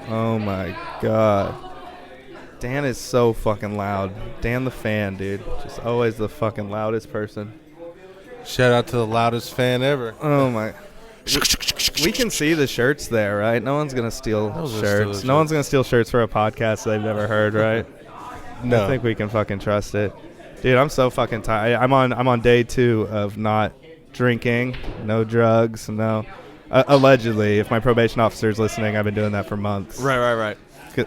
Oh my god. Dan is so fucking loud. Dan the fan, dude. Just always the fucking loudest person. Shout out to the loudest fan ever. Oh my. We can see the shirts there, right? No one's going to steal shirts. No one's going to steal shirts for a podcast they've never heard, right? No. I think we can fucking trust it. Dude, I'm so fucking tired. I'm on day 2 of not drinking, no drugs, no. Allegedly, if my probation officer is listening, I've been doing that for months. Right.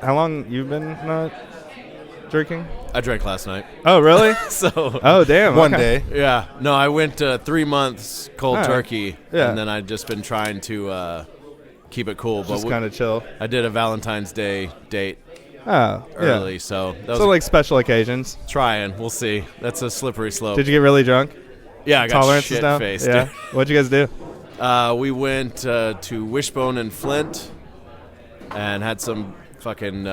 How long you been not drinking? I drank last night. Oh, really? Oh, damn. One okay. day. Yeah. No, I went 3 months cold turkey, Yeah. and then I've just been trying to keep it cool. Just kind of chill. I did a Valentine's Day date early, yeah. So that was like special occasions. Trying. We'll see. That's a slippery slope. Did you get really drunk? Yeah, I got Tolerances down? shit-faced. Yeah. What'd you guys do? We went to Wishbone and Flint and had some fucking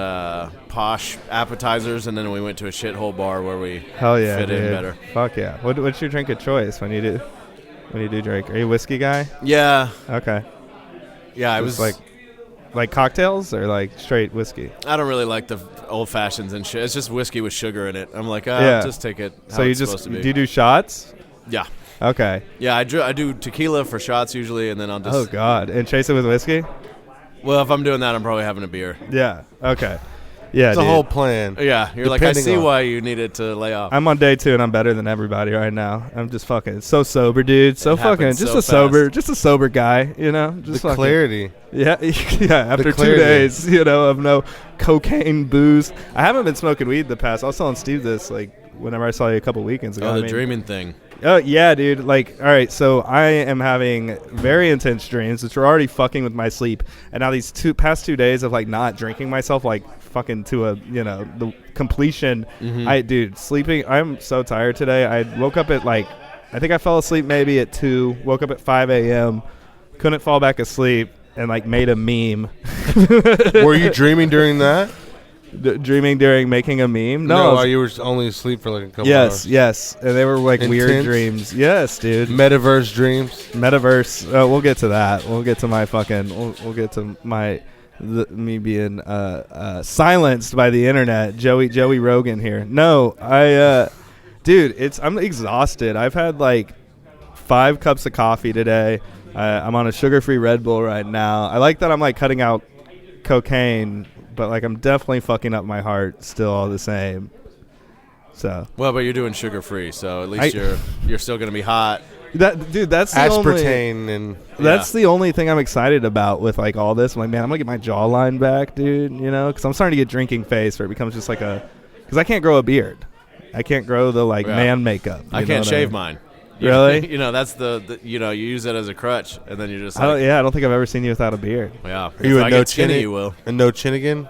posh appetizers, and then we went to a shithole bar where we fit in better. Fuck yeah. What's your drink of choice when you do drink? Are you a whiskey guy? Yeah. Okay. Yeah, I Just was like cocktails or like straight whiskey? I don't really like the old fashions and shit. It's just whiskey with sugar in it. I'm like, just take it how so it's supposed to be. Do you do shots? Yeah. Okay. Yeah, I do tequila for shots usually, and then I'll just... Oh, God. And chase it with whiskey? Well, if I'm doing that, I'm probably having a beer. Yeah. Okay. Yeah, It's a whole plan. Yeah, you're like, I see why you needed to lay off. I'm on day 2, and I'm better than everybody right now. I'm just fucking so sober, dude. So fucking just a sober guy, you know? Just the clarity. Yeah, yeah. After 2 days, of no cocaine, booze. I haven't been smoking weed the past. I was telling Steve this, whenever I saw you a couple weekends ago. Oh, the dreaming thing. Oh, yeah, dude. All right, so I am having very intense dreams, which are already fucking with my sleep. And now these past 2 days of, not drinking myself, fucking to the completion. Mm-hmm. Sleeping, I'm so tired today. I woke up at, I think I fell asleep maybe at 2, woke up at 5 a.m., couldn't fall back asleep, and, made a meme. Were you dreaming during that? Dreaming during making a meme? No, you were only asleep for a couple hours. Yes. And they were weird dreams. Yes, dude. Metaverse dreams. Metaverse. We'll get to that. We'll get to my fucking. We'll get to me being silenced by the internet. Joey Rogan here. No, I'm exhausted. I've had 5 cups of coffee today. I'm on a sugar-free Red Bull right now. I like that I'm cutting out cocaine. But I'm definitely fucking up my heart still all the same. So. Well, but you're doing sugar free, so at least you're still gonna be hot. That's the aspartame and that's the only thing I'm excited about with all this. I'm like, man, I'm gonna get my jawline back, dude. Because I'm starting to get drinking face, where it becomes just because I can't grow a beard. I can't grow the man makeup. I can't shave mine. Really? That's the you use it as a crutch, and then you're just I don't think I've ever seen you without a beard. Yeah. Are you if I get skinny, you will. And no chin again?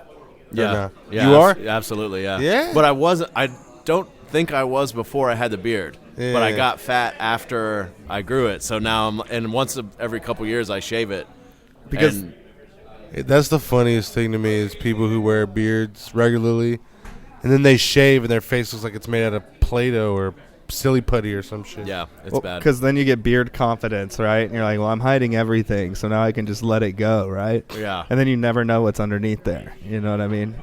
Yeah. Yeah. You are? Absolutely, yeah. Yeah? But I don't think I was before I had the beard. Yeah. But I got fat after I grew it. So now once every couple years I shave it. Because that's the funniest thing to me is people who wear beards regularly, and then they shave and their face looks like it's made out of Play-Doh or silly putty or some shit. Yeah, it's bad. Because then you get beard confidence, right? And you're like, well, I'm hiding everything, so now I can just let it go, right? Yeah. And then you never know what's underneath there. You know what I mean?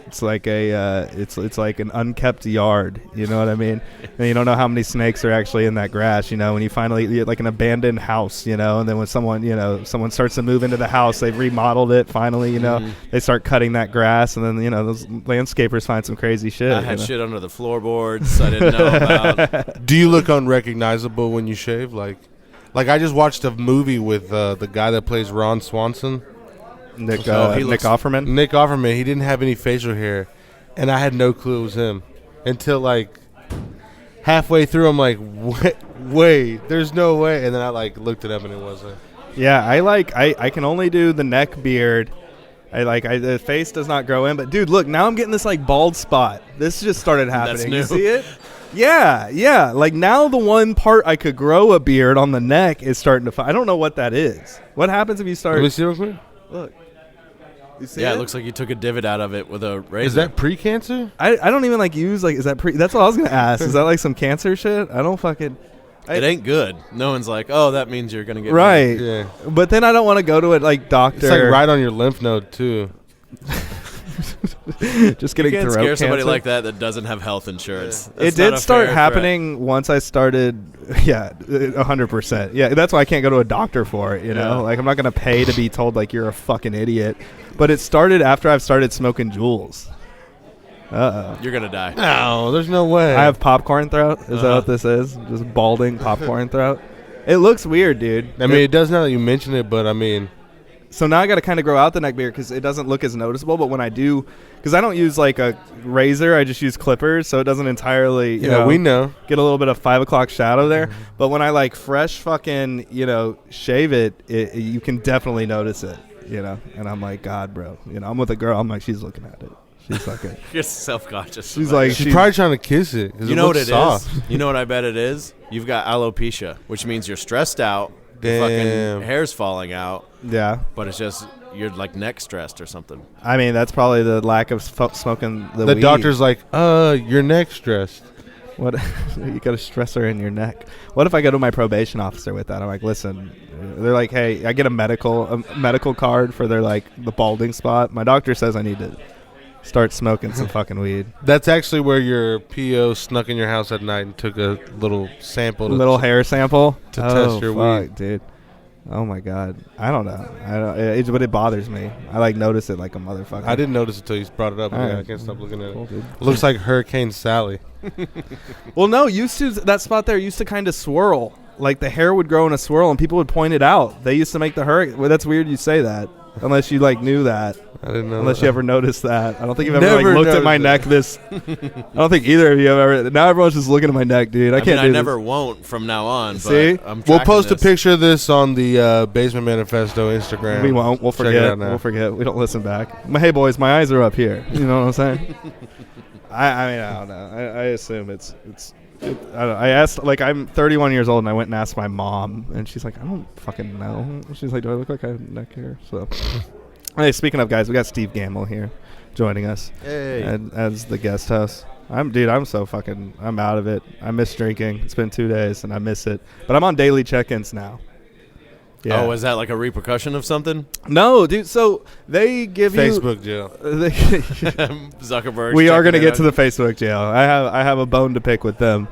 It's like it's like an unkept yard. You know what I mean? And you don't know how many snakes are actually in that grass. When you finally get an abandoned house, and then when someone starts to move into the house, they've remodeled it finally. They start cutting that grass, and then those landscapers find some crazy shit. I had shit under the floorboards I didn't know about. Do you look unrecognizable when you shave? Like I just watched a movie with the guy that plays Ron Swanson. Nick Offerman. Nick Offerman. He didn't have any facial hair, and I had no clue it was him until halfway through. I'm like, wait, there's no way. And then I looked it up, and it wasn't. Yeah, I can only do the neck beard. The face does not grow in. But dude, look, now I'm getting this bald spot. This just started happening. That's new. You see it? Yeah. Now the one part I could grow a beard on the neck is starting to. I don't know what that is. What happens if you start? Let me see real quick. Look. You see it looks like you took a divot out of it with a razor. Is that pre-cancer? I don't even use is that that's what I was gonna ask. Is that some cancer shit? I don't fucking. It ain't good. No one's like, oh, that means you're gonna get right. Yeah. But then I don't want to go to it doctor. It's right on your lymph node too. Just getting you can't throat scare somebody cancer. like that doesn't have health insurance. It did start happening once I started. Yeah, 100%. Yeah, that's why I can't go to a doctor for it. You know, like I'm not gonna pay to be told like you're a fucking idiot. But it started after I've started smoking Juuls. You're gonna die. No, there's no way. I have popcorn throat. Is that what this is? Just balding popcorn throat. It looks weird, dude. I mean, it does now that you mention it, but I mean. So now I got to kind of grow out the neck beard because it doesn't look as noticeable. But when I do, because I don't use like a razor, I just use clippers, so it doesn't entirely, you know, we know, get a little bit of 5 o'clock shadow there. But when I like fresh fucking, you know, shave it, you can definitely notice it, you know. And I'm like, God, bro, you know, I'm with a girl. I'm like, she's looking at it. She's fucking. You're self-conscious. She's like, she's probably trying to kiss it. You know what it is? You know what I bet it is? You've got alopecia, which means you're stressed out. Your fucking hair's falling out. Yeah. But it's just you're like neck stressed or something. I mean, that's probably the lack of smoking the weed. Doctor's like, your neck stressed. What? You got a stressor in your neck. What if I go to my probation officer with that? I'm like, listen. They're like, hey, I get a medical card for their like the balding spot. My doctor says I need to start smoking some fucking weed. That's actually where your PO snuck in your house at night and took a little sample. Hair sample? To test your weed. Dude. Oh, my God. I don't know. But it bothers me. I, like, notice it like a motherfucker. I didn't notice it until you brought it up. Right. I can't stop looking at it. Cool, dude. It looks like Hurricane Sally. Well, no. That spot there used to kind of swirl. Like, the hair would grow in a swirl, and people would point it out. They used to make the hurricane. Well, that's weird you say that. Unless you, like, knew that. I didn't know. Unless you ever noticed that. I don't think you've ever like, looked at my neck this. I don't think either of you have ever. Now everyone's just looking at my neck, dude. I never won't from now on. See? But we'll post a picture of this on the Basement Manifesto Instagram. We won't. We'll forget. We'll forget. We don't listen back. Hey, boys, my eyes are up here. You know what I'm saying? I mean, I don't know. I assume it's I don't know. I asked, like, I'm 31 years old, and I went and asked my mom, and she's like, I don't fucking know. She's like, do I look like I have neck hair? So. Hey, speaking of guys, we got Steve Gammill here joining us as the guest host. I'm out of it. I miss drinking. It's been 2 days, and I miss it. But I'm on daily check-ins now. Yeah. Oh, is that like a repercussion of something? No, dude. So they give Facebook jail. Zuckerberg. We are going to get to the Facebook jail. I have a bone to pick with them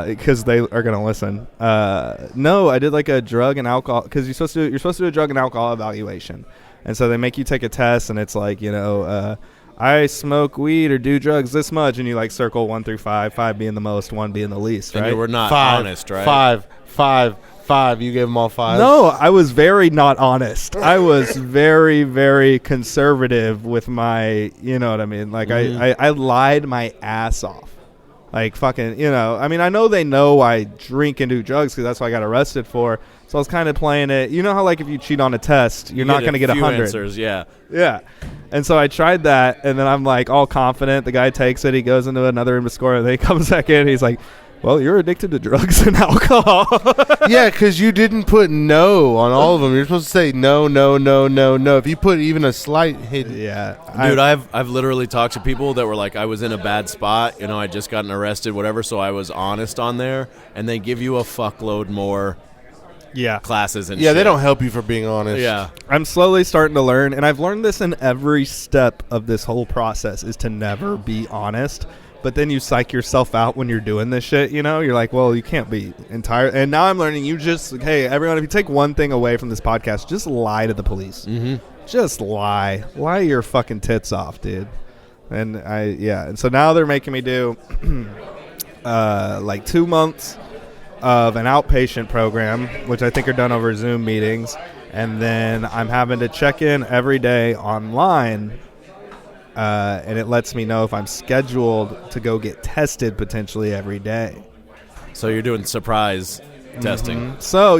because they are going to listen. No, I did like a drug and alcohol because you're supposed to do a drug and alcohol evaluation. And so they make you take a test, and it's like, you know, I smoke weed or do drugs this much, and you like circle 1 through 5, 5 being the most, 1 being the least, right? And you were not honest, right? 5. You gave them all 5. No, I was very not honest. I was very, very conservative with my, you know what I mean? Like I lied my ass off. Like fucking, you know, I mean, I know they know I drink and do drugs because that's what I got arrested for. So I was kind of playing it. You know how, like, if you cheat on a test, you're not going to get 100. Answers, yeah. Yeah. And so I tried that, and then I'm, like, all confident. The guy takes it. He goes into another IMBA score, and then he comes back in. And he's like, well, you're addicted to drugs and alcohol. Yeah, because you didn't put no on all of them. You're supposed to say no. If you put even a slight hint. Yeah. Dude, I've literally talked to people that were like, I was in a bad spot. You know, I just gotten arrested, whatever, so I was honest on there. And they give you a fuckload more. Yeah, classes and shit. They don't help you for being honest. Yeah, I'm slowly starting to learn, and I've learned this in every step of this whole process is to never be honest. But then you psych yourself out when you're doing this shit. You know, you're like, well, you can't be entire. And now I'm learning. Hey, everyone, if you take one thing away from this podcast, just lie to the police. Mm-hmm. Just lie your fucking tits off, dude. And and so now they're making me do like 2 months of an outpatient program, which I think are done over Zoom meetings, and then I'm having to check in every day online, and it lets me know if I'm scheduled to go get tested potentially every day. So you're doing surprise testing. So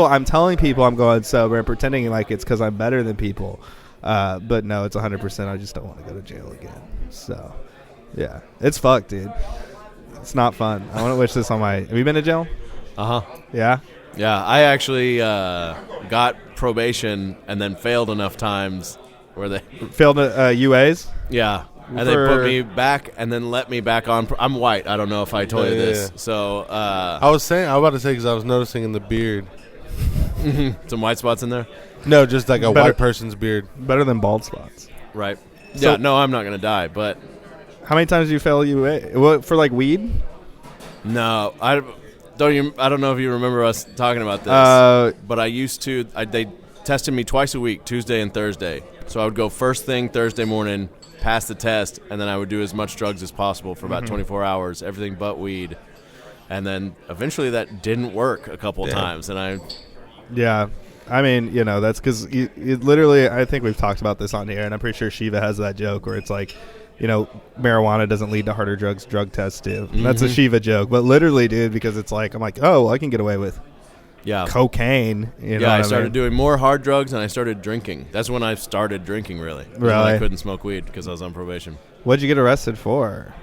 I'm telling people I'm going sober and pretending like it's because I'm better than people, but no, it's 100%. I just don't want to go to jail again. So yeah, it's fucked, dude. It's not fun. I want to wish this on my... Have you been to jail? Uh-huh. Yeah? Yeah, I actually got probation and then failed enough times where they... Failed UAs? Yeah. And they put me back and then let me back on... I'm white. I don't know if I told you this. Yeah. So... I was about to say because I was noticing in the beard. Some white spots in there? No, just like a white person's beard. Better than bald spots. Right. So, yeah, no, I'm not going to die, but... How many times do you fail UA? For, like, weed? No, I don't know if you remember us talking about this, but I used to... They tested me twice a week, Tuesday and Thursday. So I would go first thing Thursday morning, pass the test, and then I would do as much drugs as possible for about 24 hours, everything but weed. And then eventually that didn't work a couple of times, and Yeah. I mean, that's because literally, I think we've talked about this on here, and I'm pretty sure Shiva has that joke where it's like, marijuana doesn't lead to harder drugs, drug tests do. Mm-hmm. That's a Shiva joke. But literally, dude, because it's like, I'm like, oh, well, I can get away with cocaine. I started doing more hard drugs, and I started drinking. That's when I started drinking, really. When I couldn't smoke weed because I was on probation. What'd you get arrested for?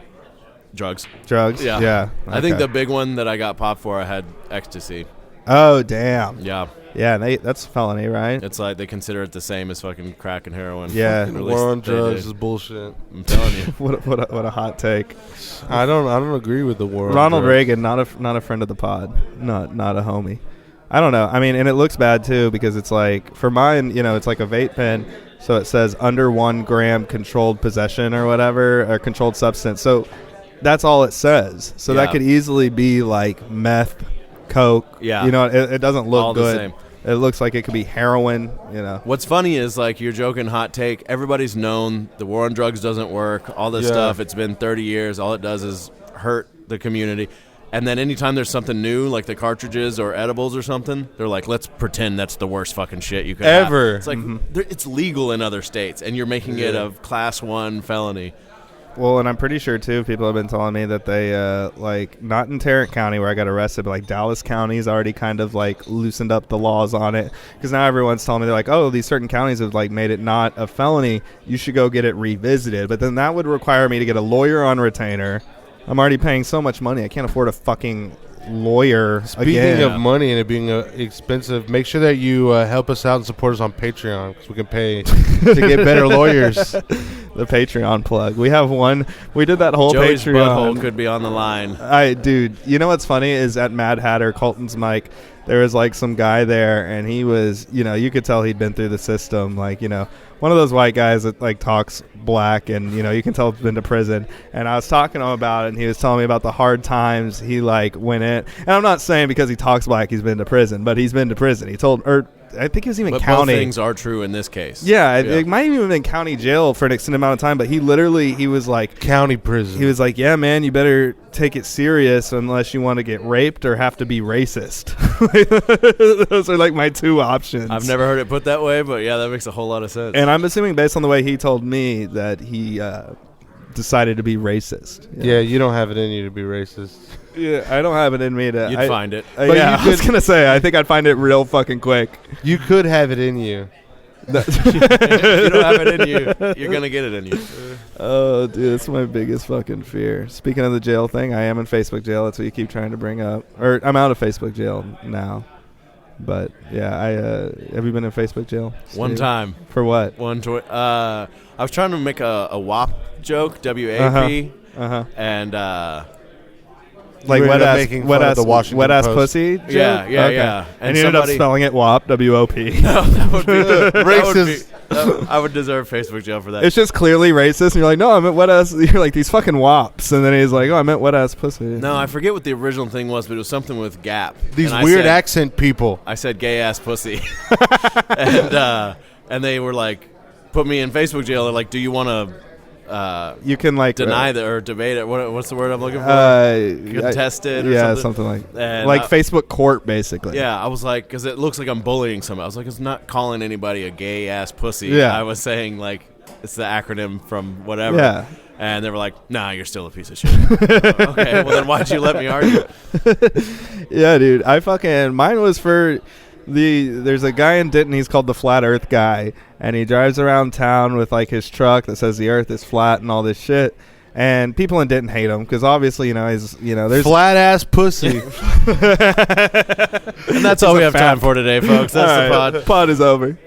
Drugs. Yeah. Okay. I think the big one that I got popped for, I had ecstasy. Oh, damn. Yeah. Yeah, that's a felony, right? It's like they consider it the same as fucking crack and heroin. Yeah. War on drugs is bullshit. I'm telling you. what a hot take. I don't agree with the war. Ronald Reagan, not a friend of the pod, not a homie. I don't know. I mean, and it looks bad too because it's like for mine, it's like a vape pen, so it says under 1 gram controlled possession or whatever, or controlled substance. So that's all it says. So that could easily be like meth, coke. Yeah. It doesn't look all good. The same. It looks like it could be heroin, What's funny is, like, you're joking, hot take. Everybody's known the war on drugs doesn't work, all this stuff. It's been 30 years. All it does is hurt the community. And then anytime there's something new, like the cartridges or edibles or something, they're like, let's pretend that's the worst fucking shit you could ever. have. It's like, it's legal in other states, and you're making it a class 1 felony. Well, and I'm pretty sure, too, people have been telling me that they, not in Tarrant County where I got arrested, but, like, Dallas County's already kind of, like, loosened up the laws on it. Because now everyone's telling me, they're like, oh, these certain counties have, like, made it not a felony. You should go get it revisited. But then that would require me to get a lawyer on retainer. I'm already paying so much money. I can't afford a fucking lawyer Speaking of money and it being expensive, make sure that you help us out and support us on Patreon because we can pay to get better lawyers. The Patreon plug. We have one. We did that whole Joey's Patreon. butthole could be on the line. Dude, you know what's funny is at Mad Hatter, Colton's mic, there was like some guy there, and he was, you could tell he'd been through the system. Like, one of those white guys that like talks black, and you can tell he's been to prison. And I was talking to him about it, and he was telling me about the hard times he like went in. And I'm not saying because he talks black he's been to prison, but he's been to prison. He told, I think he was even county. Both things are true in this case. Yeah, it might even have been county jail for an extended amount of time, but he was like... County prison. He was like, yeah, man, you better take it serious unless you want to get raped or have to be racist. Those are like my 2 options. I've never heard it put that way, but yeah, that makes a whole lot of sense. And I'm assuming based on the way he told me that he decided to be racist. Yeah, you don't have it in you to be racist. Yeah, I don't have it in me to... You'd find it. Yeah, I was going to say, I think I'd find it real fucking quick. You could have it in you. If you don't have it in you, you're going to get it in you. Oh, dude, that's my biggest fucking fear. Speaking of the jail thing, I am in Facebook jail. That's what you keep trying to bring up. Or I'm out of Facebook jail now. But, yeah, have you been in Facebook jail, Steve? One time. For what? I was trying to make a WAP joke, W-A-P. And... like wet ass pussy joke? Yeah. And you ended up spelling it WAP, W-O-P. No, that would be racist. I would deserve Facebook jail for that. It's just clearly racist, and you're like, no, I meant wet ass. You're like, these fucking WAPs. And then he's like, oh, I meant wet ass pussy. No, I forget what the original thing was, but it was something with Gap. These weird accent people. I said gay ass pussy. And they were like, put me in Facebook jail. They're like, do you want to... you can like deny that or debate it. What's the word I'm looking for? Contest it or something like like Facebook court, basically. Yeah, I was like, because it looks like I'm bullying someone. I was like, it's not calling anybody a gay ass pussy. Yeah. I was saying like it's the acronym from whatever. Yeah. And they were like, nah, you're still a piece of shit. Okay, well then why'd you let me argue? Yeah, dude. Mine was for there's a guy in Denton, he's called the Flat Earth Guy, and he drives around town with like his truck that says the earth is flat and all this shit. And people in Denton hate him because obviously, there's flat ass pussy. And that's all we have time for today, folks. That's the pod. Pod is over.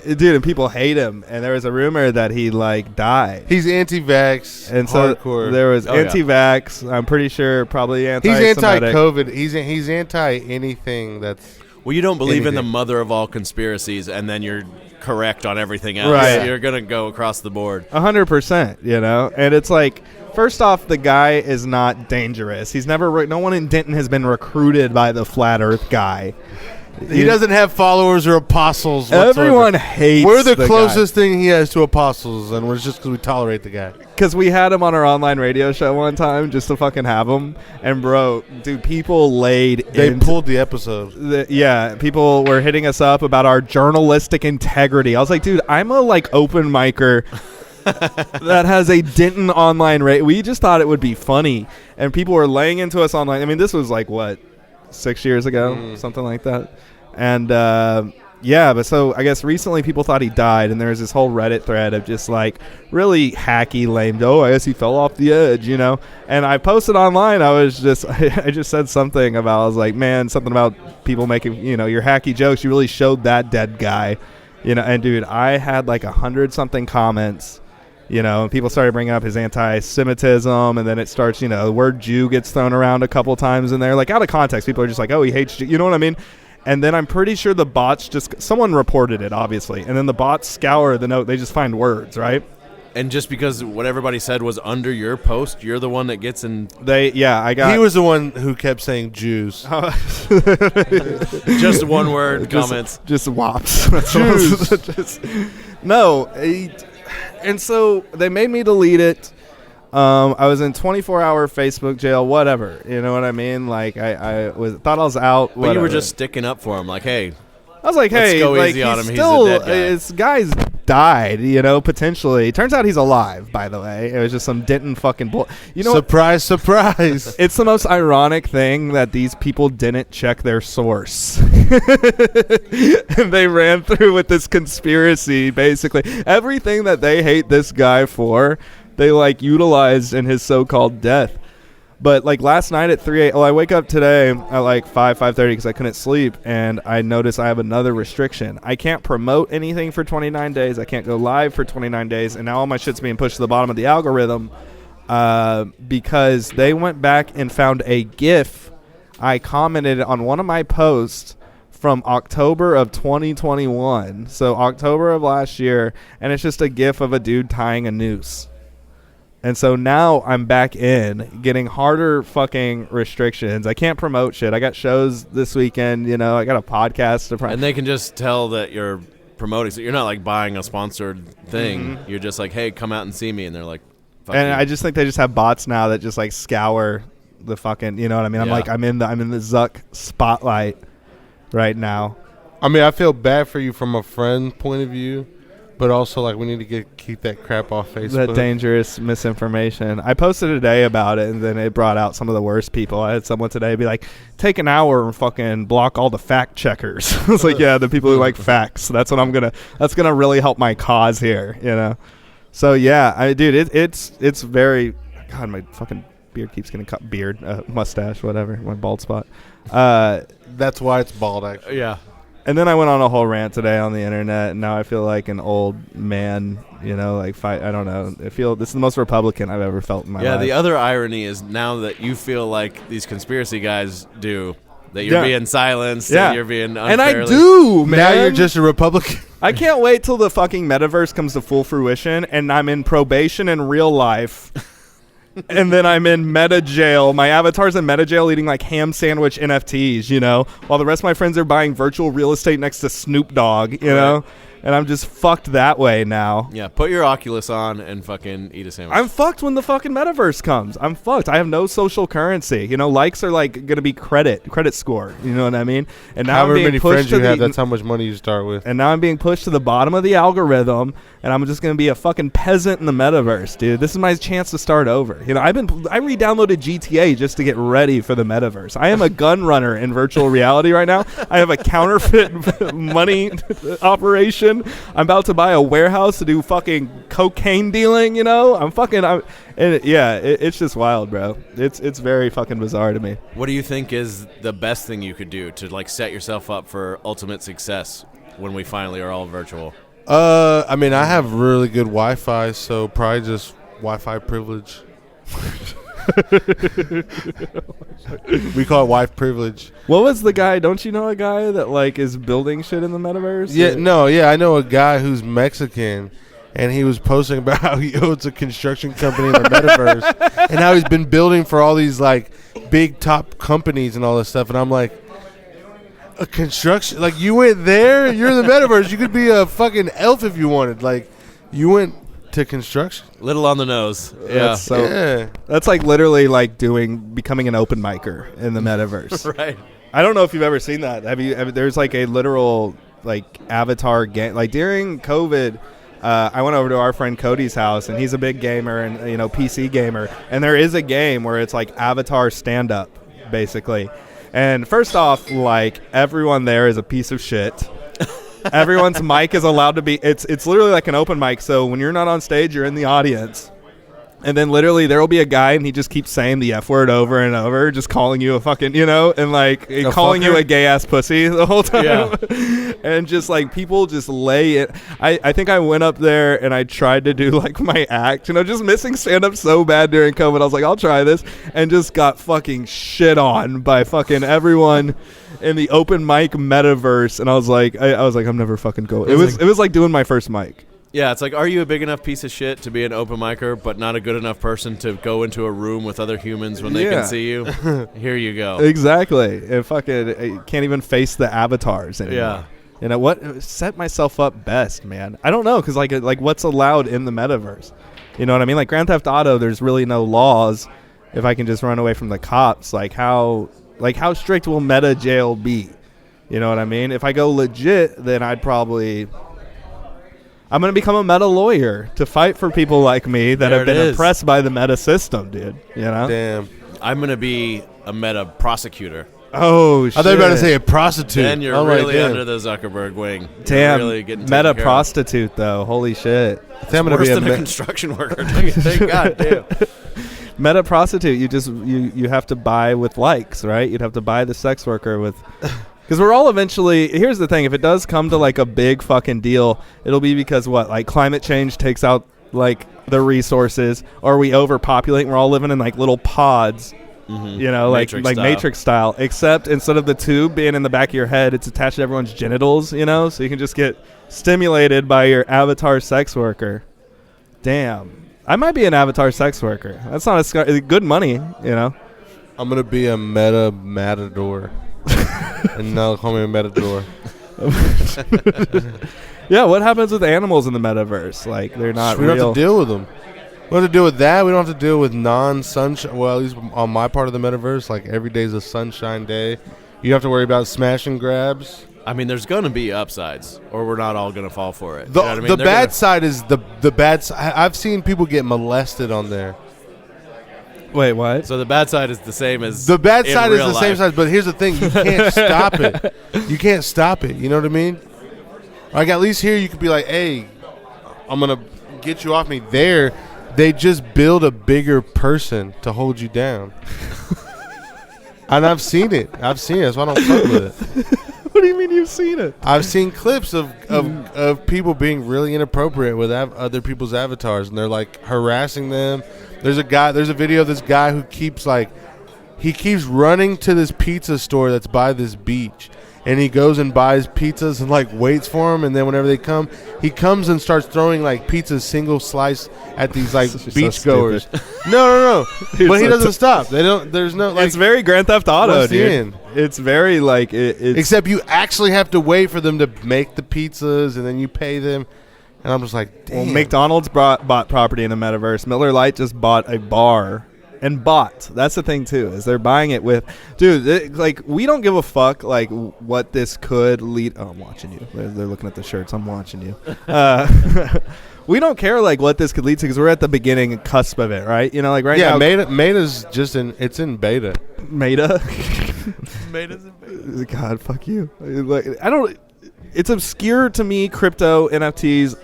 Dude, and people hate him. And there was a rumor that he like died. He's anti-vax. And so hardcore. There was anti-vax. I'm pretty sure probably anti-Semitic. He's anti-COVID. He's anti anything that's... Well, you don't believe in the mother of all conspiracies, and then you're correct on everything else. Right. You're going to go across the board. 100%, you know? And it's like, first off, the guy is not dangerous. He's never, no one in Denton has been recruited by the Flat Earth guy. He doesn't have followers or apostles whatsoever. Everyone hates We're the closest guy. thing he has to apostles, and it's just because we tolerate the guy. Because we had him on our online radio show one time just to fucking have him. And, bro, dude, people laid They pulled the episode. Yeah, people were hitting us up about our journalistic integrity. I was like, dude, I'm a, like, open micer that has a Denton online rate. We just thought it would be funny. And people were laying into us online. I mean, this was, like, what? 6 years ago, something like that. And yeah, but so I guess recently people thought he died, and there's this whole Reddit thread of just like really hacky, lame. Oh, I guess he fell off the edge, you know. And I posted online. I just said something about, I was like, man, something about people making, you know, your hacky jokes. You really showed that dead guy, you know. And dude, I had like 100-something comments. You know, and people started bringing up his anti-Semitism, and then it starts, you know, the word Jew gets thrown around a couple times in there. Like, out of context, people are just like, oh, he hates Jew. You know what I mean? And then I'm pretty sure the bots someone reported it, obviously. And then the bots scour the note. They just find words, right? And just because what everybody said was under your post, you're the one that gets in. He was the one who kept saying Jews. Just one word comments. Just wops. Jews. And so they made me delete it. I was in 24-hour Facebook jail, whatever. You know what I mean? Like, I thought I was out. But you were just sticking up for him, like, hey. I was like, hey, let's go like, easy on him. Still, he's a dead guy. This guy's died, you know, potentially. Turns out he's alive, by the way. It was just some Denton fucking bull. You know, surprise, surprise. It's the most ironic thing that these people didn't check their source. And they ran through with this conspiracy, basically. Everything that they hate this guy for, they, like, utilized in his so-called death. But, like, last night at 3 a.m., I wake up today at, like, 5:30 because I couldn't sleep, and I notice I have another restriction. I can't promote anything for 29 days. I can't go live for 29 days, and now all my shit's being pushed to the bottom of the algorithm because they went back and found a GIF I commented on one of my posts from October of 2021, so October of last year, and it's just a GIF of a dude tying a noose. And so now I'm back in, getting harder fucking restrictions. I can't promote shit. I got shows this weekend, you know. I got a podcast to promote. And they can just tell that you're promoting. So you're not like buying a sponsored thing. Mm-hmm. You're just like, hey, come out and see me. And they're like, fuck and you. I just think they just have bots now that just like scour the fucking, you know what I mean? Yeah. I'm in the Zuck spotlight right now. I mean, I feel bad for you from a friend point of view. But also, like, we need to keep that crap off Facebook. That dangerous misinformation. I posted a day about it, and then it brought out some of the worst people. I had someone today be like, take an hour and fucking block all the fact checkers. I was like, yeah, the people who like facts. That's what that's going to really help my cause here, you know? So, yeah, it's very, God, my fucking beard keeps getting cut. Mustache, whatever, my bald spot. That's why it's bald, actually. Yeah. And then I went on a whole rant today on the internet, and now I feel like an old man, you know, like I don't know. I feel this is the most Republican I've ever felt in my life. Yeah, the other irony is now that you feel like these conspiracy guys do, that you're being silenced, that you're being unfairly. And I do, man. Now you're just a Republican. I can't wait till the fucking metaverse comes to full fruition, and I'm in probation in real life. And then I'm in meta jail. My avatar's in meta jail eating like ham sandwich NFTs, you know, while the rest of my friends are buying virtual real estate next to Snoop Dogg, you know, and I'm just fucked that way now. Yeah, put your Oculus on and fucking eat a sandwich. I'm fucked when the fucking metaverse comes. I'm fucked. I have no social currency. You know, likes are like going to be credit score. You know what I mean? And now however I'm being many pushed friends to you have, that's how much money you start with. And now I'm being pushed to the bottom of the algorithm, and I'm just going to be a fucking peasant in the metaverse, dude. This is my chance to start over. You know, I re-downloaded GTA just to get ready for the metaverse. I am a gun runner in virtual reality right now. I have a counterfeit money operation. I'm about to buy a warehouse to do fucking cocaine dealing, you know? It's just wild, bro. It's very fucking bizarre to me. What do you think is the best thing you could do to like set yourself up for ultimate success when we finally are all virtual? I mean, I have really good Wi-Fi, so probably just Wi-Fi privilege. We call it wife privilege. What was the guy? Don't you know a guy that like is building shit in the metaverse? Yeah, I know a guy who's Mexican, and he was posting about how he owns a construction company in the metaverse, and how he's been building for all these like big top companies and all this stuff. And I'm like, a construction? Like, you went there? You're in the metaverse. You could be a fucking elf if you wanted. Like, you went to construction. Little on the nose. Yeah. That's like literally like becoming an open micer in the metaverse. Right. I don't know if you've ever seen that. There's like a literal like avatar game. Like during COVID, I went over to our friend Cody's house, and he's a big gamer and PC gamer. And there is a game where it's like avatar stand up, basically. And first off, like everyone there is a piece of shit. Everyone's mic is allowed to be. It's literally like an open mic. So when you're not on stage, you're in the audience. And then literally there will be a guy, and he just keeps saying the F word over and over, just calling you a fucking, and like calling you a gay ass pussy the whole time. Yeah. And just like people just lay it. I think I went up there and I tried to do like my act, just missing stand up so bad during COVID. I was like, I'll try this, and just got fucking shit on by fucking everyone in the open mic metaverse. And I was like, I'm never fucking going. It was like doing my first mic. Yeah, it's like, are you a big enough piece of shit to be an open micer, but not a good enough person to go into a room with other humans when they can see you? Here you go. Exactly. And fucking can't even face the avatars anymore. Yeah. What set myself up best, man? I don't know, because like what's allowed in the metaverse? You know what I mean? Like Grand Theft Auto, there's really no laws. If I can just run away from the cops, like how strict will meta jail be? You know what I mean? If I go legit, then I'm going to become a meta lawyer to fight for people like me that have been oppressed by the meta system, dude. Damn. I'm going to be a meta prosecutor. Oh, shit. I thought you were about to say a prostitute. Then you're really under the Zuckerberg wing. Damn. Really getting meta prostitute, though. Holy shit. It's worse than a construction worker. Thank God, damn. Meta prostitute, you have to buy with likes, right? You'd have to buy the sex worker with... Because we're all eventually... Here's the thing. If it does come to, like, a big fucking deal, it'll be because, what? Like, climate change takes out, like, the resources, or we overpopulate and we're all living in, like, little pods, Matrix like Matrix style. Except instead of the tube being in the back of your head, it's attached to everyone's genitals, so you can just get stimulated by your avatar sex worker. Damn. I might be an avatar sex worker. That's not good money, I'm going to be a meta matador. And now call me a metador. Yeah, what happens with animals in the metaverse? Like, they're not real. We don't have to deal with them. We don't have to deal with that. We don't have to deal with non-sunshine. Well, at least on my part of the metaverse, like, every day's a sunshine day. You don't have to worry about smash and grabs. I mean, there's going to be upsides, or we're not all going to fall for it. The bad side is the bad side. I've seen people get molested on there. Wait, what? So the bad side is the same as the bad side is the life. Same size, but here's the thing: you can't stop it. You can't stop it. You know what I mean? Like, at least here, you could be like, "Hey, I'm gonna get you off me." There, they just build a bigger person to hold you down, and I've seen it. That's why I don't fuck with it. What do you mean you've seen it? I've seen clips of people being really inappropriate with other people's avatars, and they're like harassing them. There's a video of this guy who keeps running to this pizza store that's by this beach, and he goes and buys pizzas and like waits for them, and then whenever they come, he comes and starts throwing like pizzas single slice at these like beach goers. No. But he doesn't stop. There's no like. It's very Grand Theft Auto, dude. It's very like it's except you actually have to wait for them to make the pizzas, and then you pay them. And I'm just like, damn. Well, McDonald's bought property in the metaverse. Miller Lite just bought a bar. And that's the thing, too, is they're buying it with... Dude, we don't give a fuck, like, what this could lead... Oh, I'm watching you. They're looking at the shirts. I'm watching you. We don't care, like, what this could lead to, because we're at the beginning cusp of it, right? Like, right now... Yeah, Meta's just it's in beta. Meta? Meta's in beta. God, fuck you. Like, I don't... It's obscure to me, crypto, NFTs,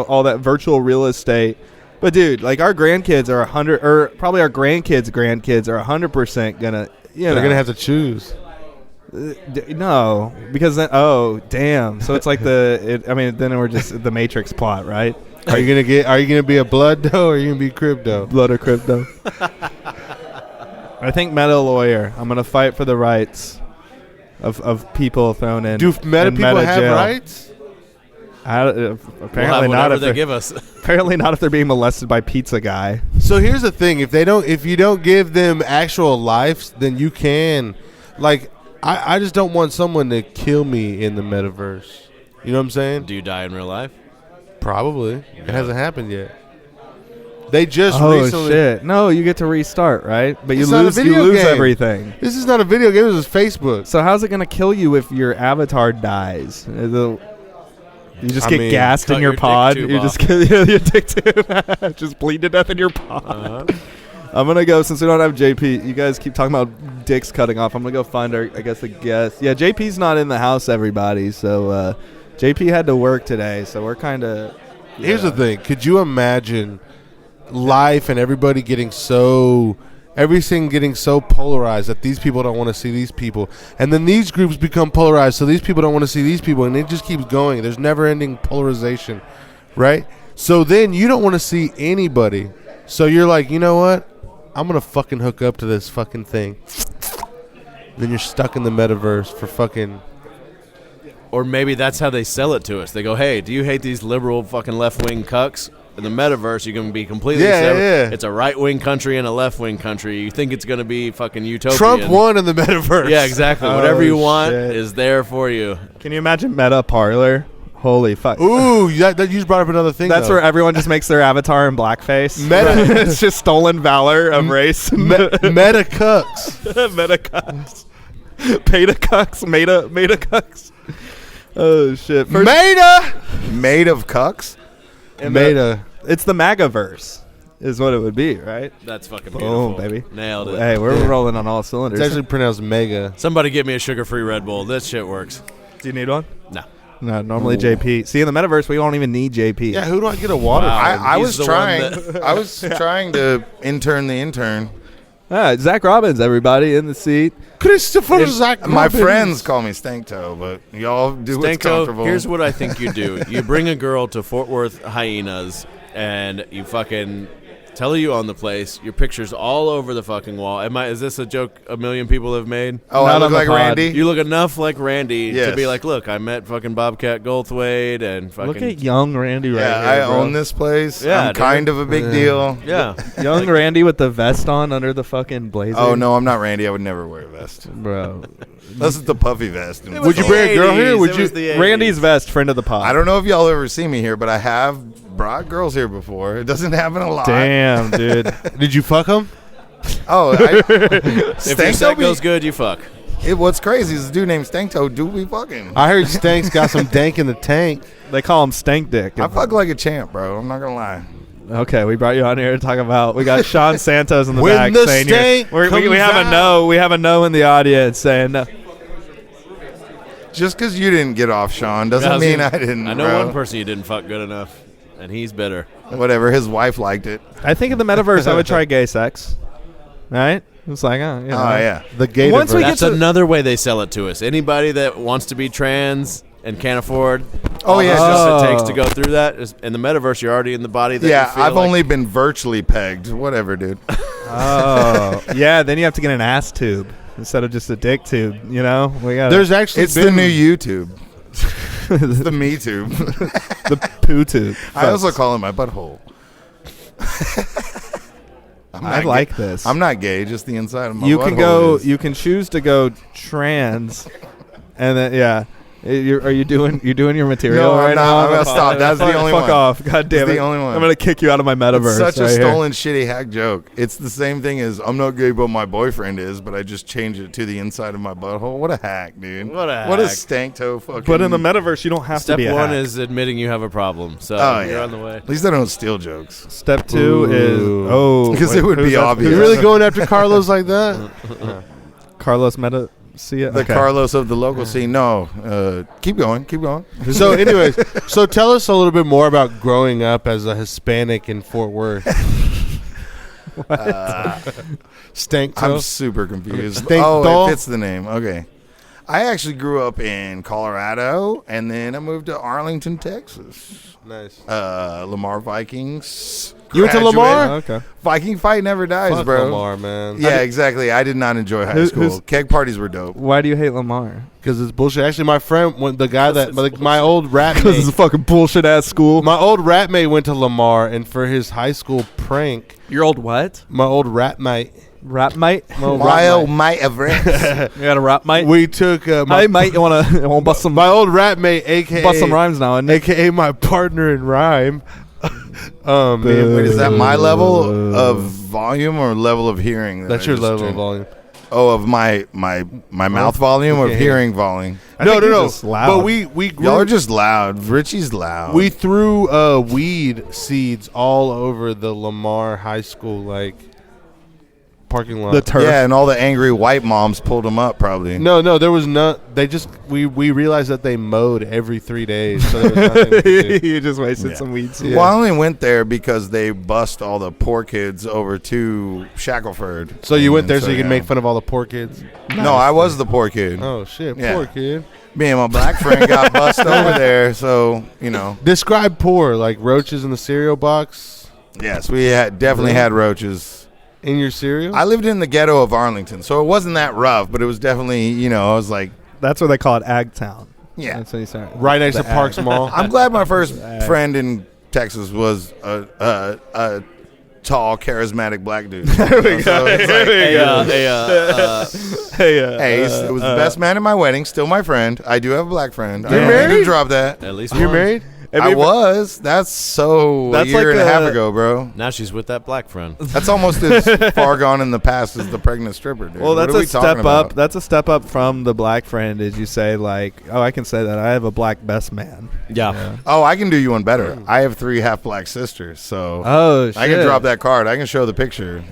all that virtual real estate. But, dude, like, our grandkids are 100, or probably our grandkids' are 100% gonna, They're gonna have to choose. No, because then, damn. So it's like then we're just the Matrix plot, right? Are you gonna be a blood dough, or are you gonna be crypto? Blood or crypto? I think meta lawyer. I'm gonna fight for the rights of people thrown in. Do meta people have jail. rights? Apparently not. If they give us. Apparently not if they're being molested by Pizza Guy. So here's the thing: if you don't give them actual lives, then you can. Like, I just don't want someone to kill me in the metaverse. You know what I'm saying? Do you die in real life? Probably. It hasn't happened yet. They just Oh recently. shit! No, you get to restart, right? But you It's not a lose. You video lose game. everything. This is not a video game. This is Facebook. So how's it gonna kill you if your avatar dies? You just get gassed in your pod. You just get your dick tube. Just bleed to death in your pod. I'm gonna go, since we don't have JP. You guys keep talking about dicks cutting off. I'm gonna go find our, I guess, a guest. Yeah, JP's not in the house, everybody. So JP had to work today. So we're kind of. Here's the thing: could you imagine life and everybody everything getting so polarized that these people don't want to see these people, and then these groups become polarized, so these people don't want to see these people, and it just keeps going. There's never-ending polarization, right? So then you don't want to see anybody. So you're like, you know what? I'm gonna fucking hook up to this fucking thing. Then you're stuck in the metaverse for fucking. Or maybe that's how they sell it to us. They go, hey, do you hate these liberal fucking left-wing cucks? In the metaverse, you can be completely separate. Yeah. It's a right-wing country and a left-wing country. You think it's going to be fucking utopian. Trump won in the metaverse. Yeah, exactly. Whatever you want shit. is there for you. Can you imagine Meta Parlor? Holy fuck! Ooh, that you just brought up another thing. That's though. where everyone just makes their avatar in blackface. Meta, It's just stolen valor of race. meta cucks. Meta cucks. Beta cucks. Meta cucks. Oh shit! Made of cucks? Meta. It's the MAGAverse, is what it would be, right? That's fucking beautiful. Boom, baby. Nailed it. Hey, we're rolling on all cylinders. It's actually pronounced mega. Somebody get me a sugar-free Red Bull. This shit works. Do you need one? No. No, normally JP. See, in the metaverse, we don't even need JP. Yeah, who do I get a water? Wow. I He's was the trying. one I was trying to intern the intern. Zach Robbins, everybody in the seat. Christopher Zach. My Robbins. friends call me Stank Toe, but y'all do what's comfortable. Here's what I think you do. You bring a girl to Fort Worth Hyenas, and you fucking tell her you own the place. Your picture's all over the fucking wall. Is this a joke a million people have made? Oh, I Not look on the like pod. Randy? You look enough like Randy to Yes. be like, look, I met fucking Bobcat Goldthwait and fucking. Look at young Randy right Yeah, here, I bro. own this place. Yeah, I'm dude. kind of a big deal. Yeah. Young Randy with the vest on under the fucking blazer. Oh, no, I'm not Randy. I would never wear a vest. Bro. This is the puffy vest. It was Would you the bring a girl 80s. here? Would It you- was the 80s. Randy's vest, friend of the pod. I don't know if y'all ever see me here, but I have brought girls here before. It doesn't happen a lot. Damn, dude. Did you fuck him? Oh, If your Stank set Toe goes good, you fuck. What's crazy is this dude named Stank Toe do be fucking. I heard Stank's got some dank in the tank. They call him Stank Dick. I fuck like a champ, bro. I'm not gonna lie. Okay, we brought you on here to talk about. We got Sean Santos in the When back the saying stank we comes have a out. no. We have a no in the audience saying no. Just because you didn't get off, Sean, doesn't mean I didn't. I know bro. one person you didn't fuck good enough, and he's bitter. Whatever. His wife liked it. I think in the metaverse I would try gay sex. Right? It's like, Oh yeah. The gay Once we diverse. get That's to- another way they sell it to us. Anybody that wants to be trans and can't afford Oh, all yeah, the stuff just- it takes to go through that is, in the metaverse, you're already in the body that you Yeah, feel I've like- only been virtually pegged. Whatever, dude. Oh, yeah. Then you have to get an ass tube instead of just a dick tube. You know, we got There's actually It's the been new YouTube. It's the Me Tube. the poo tube. I also call it my butthole. I'm I not like gay. this. I'm not gay. Just the inside of my. You can butthole go. is. You can choose to go trans, and then yeah. Are you doing your material No, I'm right not. now? I'm gonna stop. That's the only Fuck one. off. God damn It's it. the only one. I'm gonna kick you out of my metaverse. It's such a right here. stolen, shitty hack joke. It's the same thing as I'm not gay, but my boyfriend is. But I just changed it to the inside of my butthole. What a hack, dude! What a What a hack. stank toe fucking. But in the metaverse, you don't have Step to be a one hack. is admitting you have a problem. So Oh, you're yeah. on the way. At least I don't steal jokes. Step two Ooh. is Because it would who's be that? obvious. You really going after Carlos like that? Carlos Meta. See it. The Carlos of the local scene. No, keep going. Keep going. So, anyways, so tell us a little bit more about growing up as a Hispanic in Fort Worth. Stank toe? I'm super confused. Stank Oh, doll? it fits the name. Okay. I actually grew up in Colorado, and then I moved to Arlington, Texas. Nice. Lamar Vikings, You went to Lamar? Okay. Viking fight never dies, Fuck bro. Lamar, man. Yeah, exactly. I did not enjoy high school. Keg parties were dope. Why do you hate Lamar? Because it's bullshit. Actually, my friend, the guy that my old rat Because it's a mate, fucking bullshit ass school. my old rat mate went to Lamar, and for his high school prank, Your old what? my old rat mate, Rap mate? My old mate of Rex. You got a rap mate? we took Hey mate, you wanna bust some my old rat mate, aka bust some rhymes now, isn't it? aka my partner in rhyme. Wait, is that my level of volume or level of hearing? That's your level of volume. Oh, of my mouth volume or of hearing volume? No. just loud. But we grew, Y'all are just loud. Richie's loud. we threw weed seeds all over the Lamar High School parking lot. The turf. Yeah, and all the angry white moms pulled them up probably. No, there was not. They just we realized that they mowed every 3 days. So there was nothing to do. You just wasted some weed seeds. Well, I only went there because they bust all the poor kids over to Shackleford. So you went there so you yeah. could make fun of all the poor kids. No, I was the poor kid. Oh shit, Yeah. poor kid. Me and my black friend got bust over there, so Describe poor, like roaches in the cereal box Yes, we definitely had roaches. in your cereal. I lived in the ghetto of Arlington, so it wasn't that rough, but it was definitely, I was like, That's what they call it, Ag Town. yeah. That's what you say. right next to The Parks ag. Mall. I'm glad my first friend in Texas was a tall, charismatic black dude. There we go. Hey, it was the best man at my wedding. Still my friend. I do have a black friend. You're I married? didn't drop that. At least You're one. married? I was. That's a year and a half ago, bro. Now she's with that black friend. That's almost as far gone in the past as the pregnant stripper, dude. Well, What that's are we a step talking up. about? That's a step up from the black friend. Is you say like, oh, I can say that I have a black best man. Yeah. Oh, I can do you one better. I have 3 half-black sisters, so Oh, shit. I can drop that card. I can show the picture.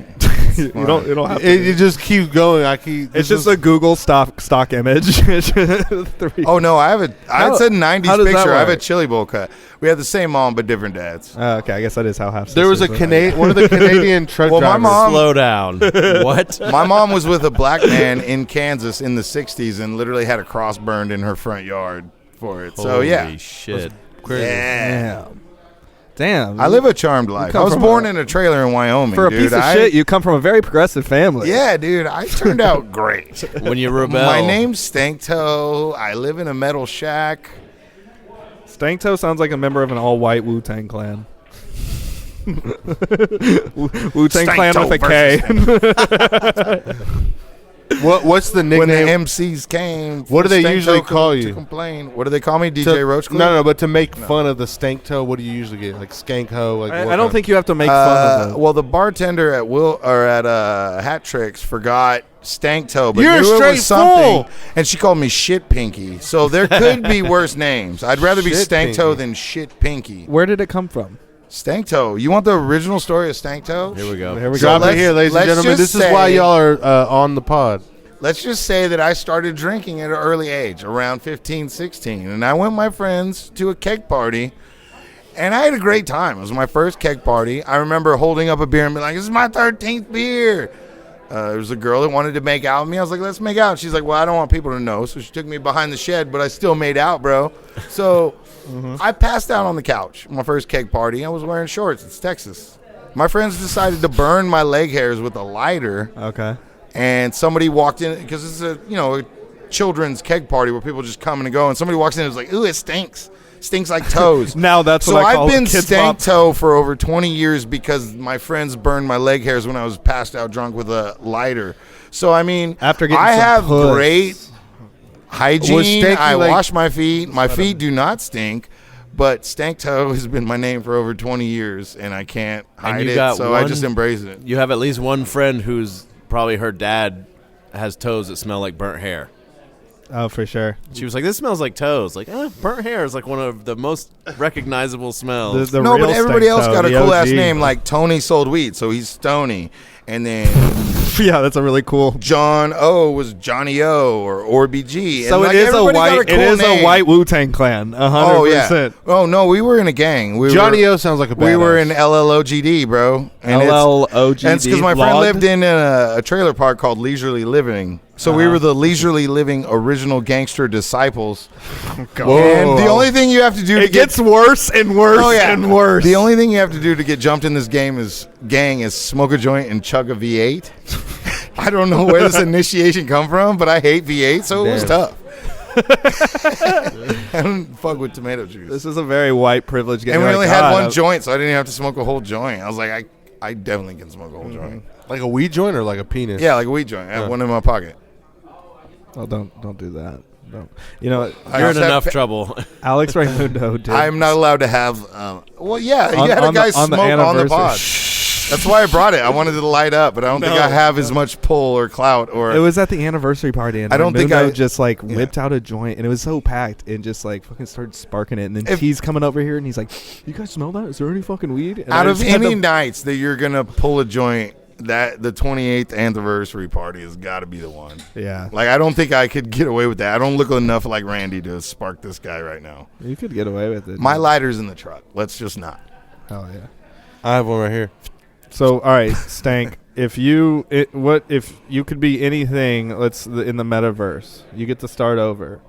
You don't have to. It just keeps going. It's just a Google stock image. Three. Oh no, I have a. It's a '90s how does that picture. I have a work? chili bowl cut. We had the same mom but different dads. Oh, okay, I guess that is how half. There was a one of the Canadian truck Well, my drivers. mom- Slow down. What? My mom was with a black man in Kansas in the '60s and literally had a cross burned in her front yard for it. So yeah, Holy shit. Crazy. yeah. Damn. I live a charmed life. come I was from born in a trailer in Wyoming, for a dude. piece of shit. You come from a very progressive family. Yeah, dude. I turned out great. When you rebel. My name's Stank Toe. I live in a metal shack. Stanktoe sounds like a member of an all-white Wu-Tang clan. Wu-Tang clan Stank-toe with a K. What's the When the nickname? MCs came, What do they Stank usually Toe call to you? complain. What do they call me? DJ Roach Clip? No, but to make fun of the stank toe, what do you usually get? Like skank ho? Like I don't think you have to make fun of it. Well, the bartender at Hat Tricks forgot Stank Toe, but You're knew it straight was something, full. and she called me Shit Pinky. So there could be worse names. I'd rather be Shit Stank Toe Pinky. than Shit Pinky. Where did it come from? Stank Toe. You want the original story of Stank Toe? Here we go. Here we Drop go. it here, ladies and let's gentlemen. just This is why say- y'all are on the pod. Let's just say that I started drinking at an early age, around 15, 16. And I went with my friends to a keg party, and I had a great time. It was my first keg party. I remember holding up a beer and being like, this is my 13th beer. There was a girl that wanted to make out with me. I was like, let's make out. She's like, well, I don't want people to know. So she took me behind the shed, but I still made out, bro. So I passed out on the couch. My first keg party. I was wearing shorts. It's Texas. My friends decided to burn my leg hairs with a lighter. Okay. And somebody walked in, because this is a children's keg party where people just come and go, and somebody walks in and was like, ooh, it stinks like toes. Now that's So what I call I've been kids stank bop. toe for over 20 years because my friends burned my leg hairs when I was passed out drunk with a lighter. So I mean, After getting I some have puss. great hygiene. Was stanky I like- wash my feet. My feet do not stink. But stank toe has been my name for over 20 years, and I can't hide you it, got so I one- just embrace it. You have at least one friend who's probably her dad has toes that smell like burnt hair. Oh, for sure. She was like, this smells like toes. Like, burnt hair is like one of the most recognizable smells. The No, real but everybody else Stanktoe, got a the cool ass OG. name, like Tony sold weed, so he's Stony. And then Yeah, that's a really cool. John O was Johnny O or BG. So and it is a everybody got white. cool It is name. a white Wu-Tang clan. 100%. Oh yeah. Oh no, we were in a gang. Johnny O sounds like a badass. We were in LLOGD, bro. And LLOGD. And it's because my friend Logged? lived in a trailer park called Leisurely Living. So we were the leisurely living original gangster disciples. Oh, God. And the only thing you have to do it gets worse and worse and worse. The only thing you have to do to get jumped in this gang is smoke a joint and chug a V8. I don't know where this initiation come from, but I hate V8, so it was tough. I don't fuck with tomato juice. This is a very white privilege game. And we only had one joint, so I didn't have to smoke a whole joint. I was like, I definitely can smoke a whole joint. Like a weed joint or like a penis? Yeah, like a weed joint. I have one in my pocket. Oh, don't do that. Don't. You know what? You're in enough trouble. Alex Raimundo did. I'm not allowed to have. Well, yeah, you had a guy smoke on the pod. That's why I brought it. I wanted it to light up, but I don't think I have as much pull or clout. Or it was at the anniversary party, and I don't think I just like whipped out a joint, and it was so packed, and just like fucking started sparking it. And then he's coming over here, and he's like, "You guys smell that? Is there any fucking weed?" And out of any nights that you're gonna pull a joint, that the 28th anniversary party has got to be the one. Yeah, like I don't think I could get away with that. I don't look enough like Randy to spark this guy right now. You could get away with it. My lighter's in the truck. Let's just not. Hell yeah. I have one right here. So, all right, Stank. If you could be anything, in the metaverse, you get to start over.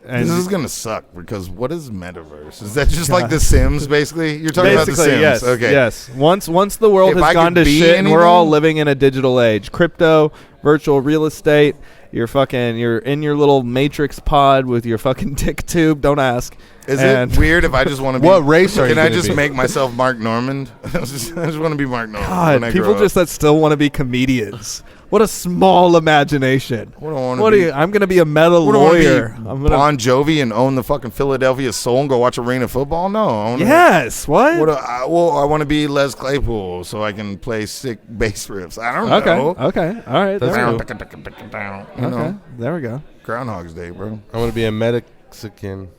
And this is gonna suck because what is Metaverse? Is that just like The Sims, basically? You're talking about The Sims, yes, okay? Yes. Once the world has gone to shit, and we're all living in a digital age, crypto, virtual real estate. You're in your little matrix pod with your fucking dick tube. Don't ask. Is it weird if I just want to be? What race are you? Can I just make myself Mark Normand? I just want to be Mark Normand. God, people just that still want to be comedians. What a small imagination. I'm going to be a meta lawyer. I'm Bon Jovi and own the fucking Philadelphia Soul and go watch arena football? No. Yes. What? I want to be Les Claypool so I can play sick bass riffs. I don't know. Okay. All right. Okay. There we go. Groundhog's Day, bro. I want to be a Mexican.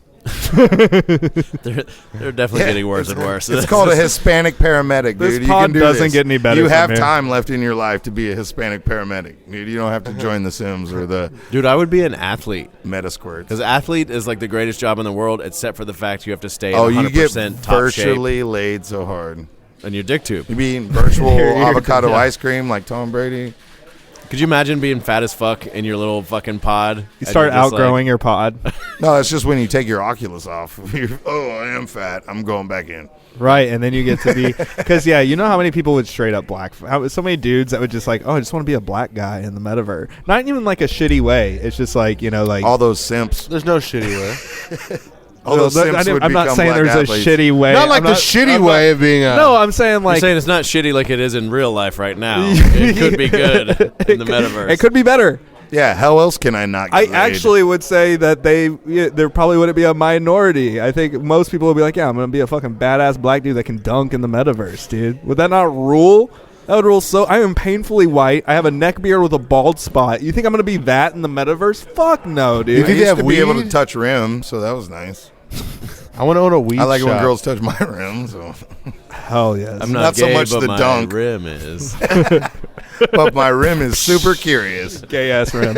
They're definitely getting worse and worse. It's called a Hispanic paramedic, dude. This pod doesn't get any better. You have time left in your life to be a Hispanic paramedic, dude. You don't have to join The Sims or the. Dude, I would be an athlete. Metasquirt. Because athlete is like the greatest job in the world, except for the fact you have to stay in 100% you get top virtually shape. laid so hard. And your dick tube. You be eating virtual avocado ice cream like Tom Brady. Could you imagine being fat as fuck in your little fucking pod? You start outgrowing your pod. No, it's just when you take your Oculus off. I am fat. I'm going back in. Right, and then you get to be... Because, yeah, you know how many people would straight up black... So many dudes that would just like, I just want to be a black guy in the metaverse. Not even like a shitty way. It's just like, like... All those simps. There's no shitty way. I'm not saying there's a shitty way. Not like the shitty way of being a... No, I'm saying like... You're saying it's not shitty like it is in real life right now. It could be good in the metaverse. It could be better. Yeah, how else can I not get laid? Actually would say that there probably wouldn't be a minority. I think most people would be like, yeah, I'm going to be a fucking badass black dude that can dunk in the metaverse, dude. Would that not rule? That would rule so... I am painfully white. I have a neck beard with a bald spot. You think I'm going to be that in the metaverse? Fuck no, dude. You used to be able to touch rim, so that was nice. I want to own a weed shop. I like it when girls touch my rim. So. Hell yes. I'm not gay, so much but the my dunk. rim is. But my rim is super curious. Gay ass rim.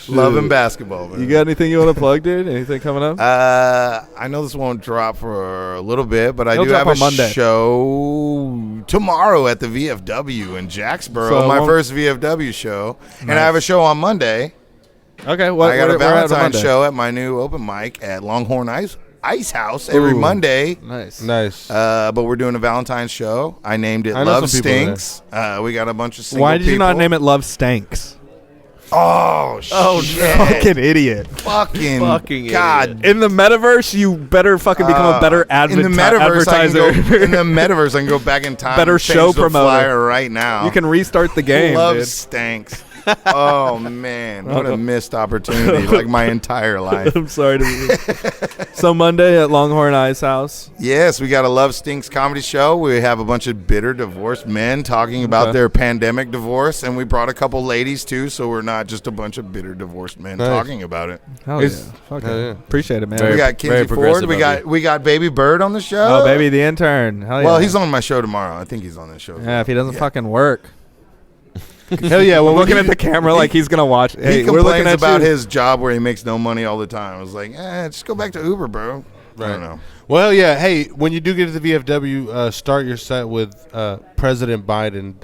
Loving basketball, man. You got anything you want to plug, dude? Anything coming up? I know this won't drop for a little bit, but It'll I do have a Monday. show tomorrow at the VFW in Jacksboro. So my first VFW show. Nice. And I have a show on Monday. Okay, I got a Valentine's show at my new open mic at Longhorn Ice House every Monday. Nice. But we're doing a Valentine's show. I named it Love Stinks. We got a bunch of single Why did you not people. name it Love Stanks? Oh, shit. Fucking idiot. Fucking God. idiot. In the metaverse, you better fucking become a better advertiser. In the metaverse, I can go back in time. Better show promoter flyer right now. You can restart the game. Love Stanks. Oh, man. What a missed opportunity. Like my entire life. I'm sorry to be. So Monday at Longhorn Ice House. Yes, we got a Love Stinks comedy show. We have a bunch of bitter divorced men talking about their pandemic divorce. And we brought a couple ladies, too, so we're not just a bunch of bitter divorced men talking about it. Hell yeah. Fuck yeah. Appreciate it, man. We got Kinsey Ford. We got Baby Bird on the show. Oh, Baby the intern. Hell yeah. Well, he's on my show tomorrow. I think he's on this show. Yeah, if he doesn't fucking work. Hell yeah, we're looking at the camera like he's going to watch. Hey, he complains about his job where he makes no money all the time. I was like, just go back to Uber, bro. Right. I don't know. Well, yeah. Hey, when you do get to the VFW, start your set with President Biden. ...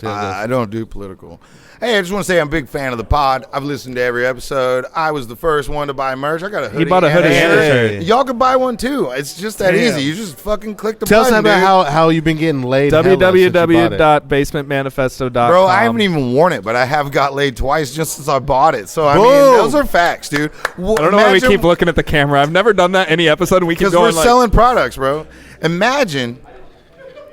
I don't do political. Hey, I just want to say I'm a big fan of the pod. I've listened to every episode. I was the first one to buy merch. I got a hoodie. He bought a hoodie and a shirt. Y'all can buy one too. It's just that easy. You just fucking click the Tell button. us about how you've been getting laid. www.basementmanifesto.com. Bro, I haven't even worn it, but I have got laid twice just since I bought it. So, I mean, those are facts, dude. I don't know why we keep looking at the camera. I've never done that any episode, and we keep going because we're selling products, bro. Imagine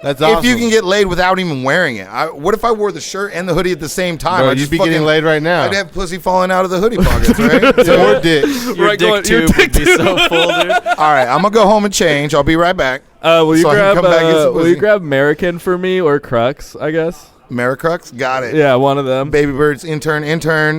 that's awesome. if you can get laid without even wearing it. What if I wore the shirt and the hoodie at the same time? Bro, you'd be getting laid right now. I'd have pussy falling out of the hoodie pockets, right? Your dick. Your dick tube would be so full, dude. All right, I'm going to go home and change. I'll be right back. Will you grab American for me or Crux, I guess? Maricrux? Got it. Yeah, one of them. Baby Birds intern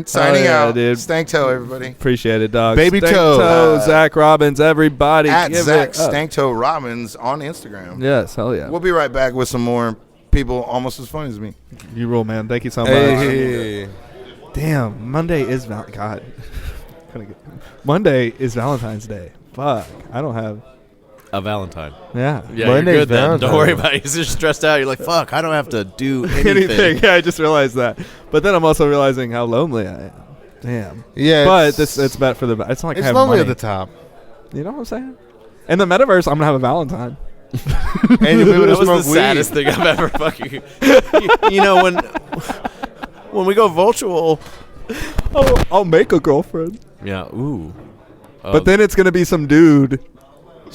signing out. Dude. Stank Toe, everybody. Appreciate it, dog. Baby Stank Toe. Zach Robbins, everybody. At give Zach it up. Stank Toe Robbins on Instagram. Yes, hell yeah. We'll be right back with some more people almost as funny as me. You rule, man. Thank you so much. Hey. Damn, Monday is God. Monday is Valentine's Day. Fuck, I don't have A Valentine. Yeah, you're good then. Don't worry about it. You're just stressed out. You're like, fuck, I don't have to do anything. Yeah, I just realized that. But then I'm also realizing how lonely I am. Damn. Yeah, but it's bad for the. It's not like it's I have lonely money at the top. You know what I'm saying? In the metaverse, I'm gonna have a Valentine. And you'll be able to that was smoke the weed. saddest thing I've ever fucking. You know when we go virtual, I'll make a girlfriend. Yeah. Ooh. But then it's gonna be some dude.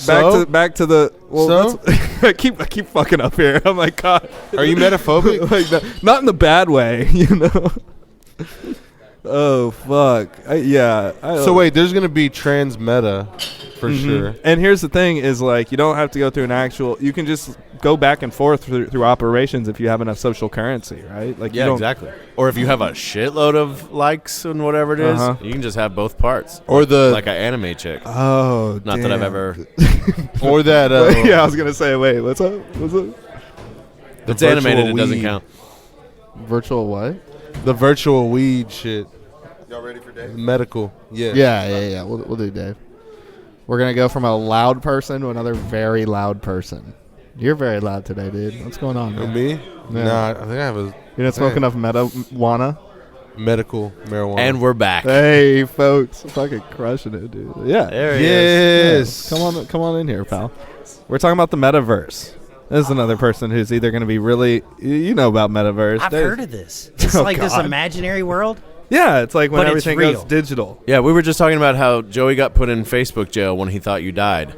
Back to the. Well, I keep fucking up here. I'm like, God. Are you metaphobic? Like not in the bad way, you know. Oh fuck. So wait, there's gonna be trans meta for sure. And here's the thing: is like you don't have to go through an actual. You can just go back and forth through operations if you have enough social currency, right? Like yeah, exactly. Or if you have a shitload of likes and whatever it is, you can just have both parts. Or like an anime chick. Oh, not that I've ever. Or that. Yeah, I was gonna say. Wait, what's up? It's animated. It doesn't count. Virtual what? The virtual weed shit. Y'all ready for Dave? Medical. Yeah. Yeah. We'll do Dave. We're going to go from a loud person to another very loud person. You're very loud today, dude. What's going on, man? Me? Yeah. Nah, I think I have a... You're not smoking enough marijuana? Medical marijuana. And we're back. Hey, folks. Fucking crushing it, dude. Yeah. There he is. Yeah. Come on in here, pal. We're talking about the Metaverse. This is another person who's either going to be really... You know about Metaverse. I've heard of this. It's like this imaginary world. Yeah, it's like when But everything goes digital. Yeah, we were just talking about how Joey got put in Facebook jail when he thought you died.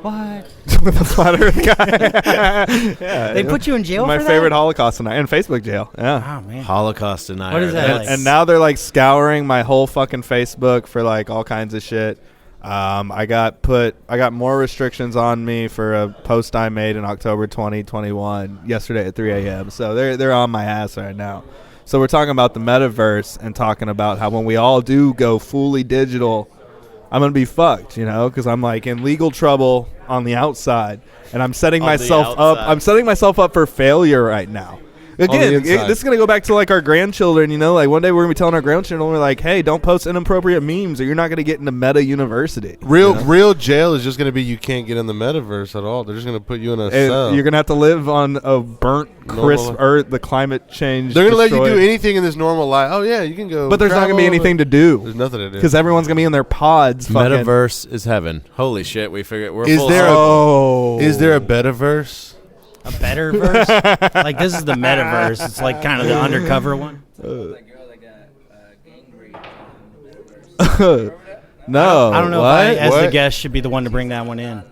What? With the flat Earth guy. Yeah, they put you in jail my for favorite that? Holocaust denier. In Facebook jail. Yeah. Oh, man. Holocaust denier. What is that like? And now they're like scouring my whole fucking Facebook for like all kinds of shit. I got more restrictions on me for a post I made in October 2021 yesterday at 3 a.m. So they're on my ass right now. So we're talking about the metaverse and talking about how when we all do go fully digital, I'm going to be fucked, you know, because I'm like in legal trouble on the outside and I'm setting myself up. I'm setting myself up for failure right now. Again, this is going to go back to like our grandchildren, you know, like one day we're going to be telling our grandchildren, we're like, hey, don't post inappropriate memes or you're not going to get into meta university. Real jail is just going to be you can't get in the metaverse at all. They're just going to put you in a cell. You're going to have to live on a burnt, crisp earth, the climate change. They're going to let you do anything in this normal life. Oh, yeah, you can go. But there's not going to be anything to do. There's nothing to do. Because everyone's going to be in their pods. Metaverse is heaven. Holy shit, we figured we're full. Is there a betaverse? A better verse? Like, this is the metaverse. It's like kind of the undercover one. No. I don't know if I, as What? the guest, should be the one to bring that one in.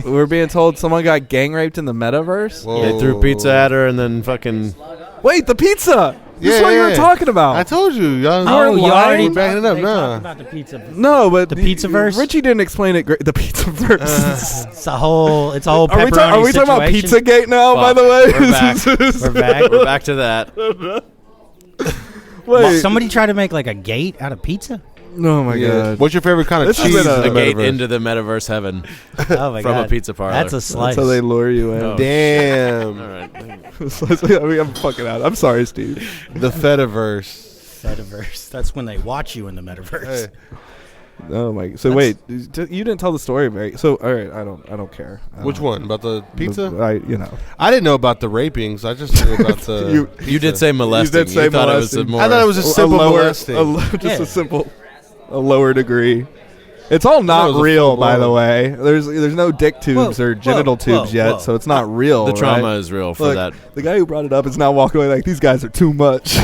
We're being told someone got gang raped in the metaverse? Whoa. They threw pizza at her and then fucking... Wait, the pizza! This is what you were talking about. I told you. Y'all you already backing it up. they No. talked about the pizza. No, but The pizza-verse? Richie didn't explain it great. The pizza-verse. It's a whole Are we pepperoni talking about situation. Pizzagate now, by the way? We're back. We're back. We're back to that. Wait. Somebody tried to make like a gate out of pizza. Oh, my God. What's your favorite kind of This has cheese? been The in gate metaverse? into the metaverse heaven Oh my from God. a pizza parlor. That's a slice. That's how they lure you in. Oh. Damn. All right. I mean, I'm fucking out. I'm sorry, Steve. The Fediverse. Metaverse. That's when they watch you in the metaverse. Hey. Oh my! So wait, you didn't tell the story very. So all right, I don't care. Which one about the pizza? I didn't know about the rapings. I just knew about the. You did say molesting. You did say molesting. I thought it was a simple molesting. A lower degree. It's all not real, by the way. There's no dick tubes or genital tubes yet, so it's not real. The trauma is real for that. The guy who brought it up is now walking away like, these guys are too much.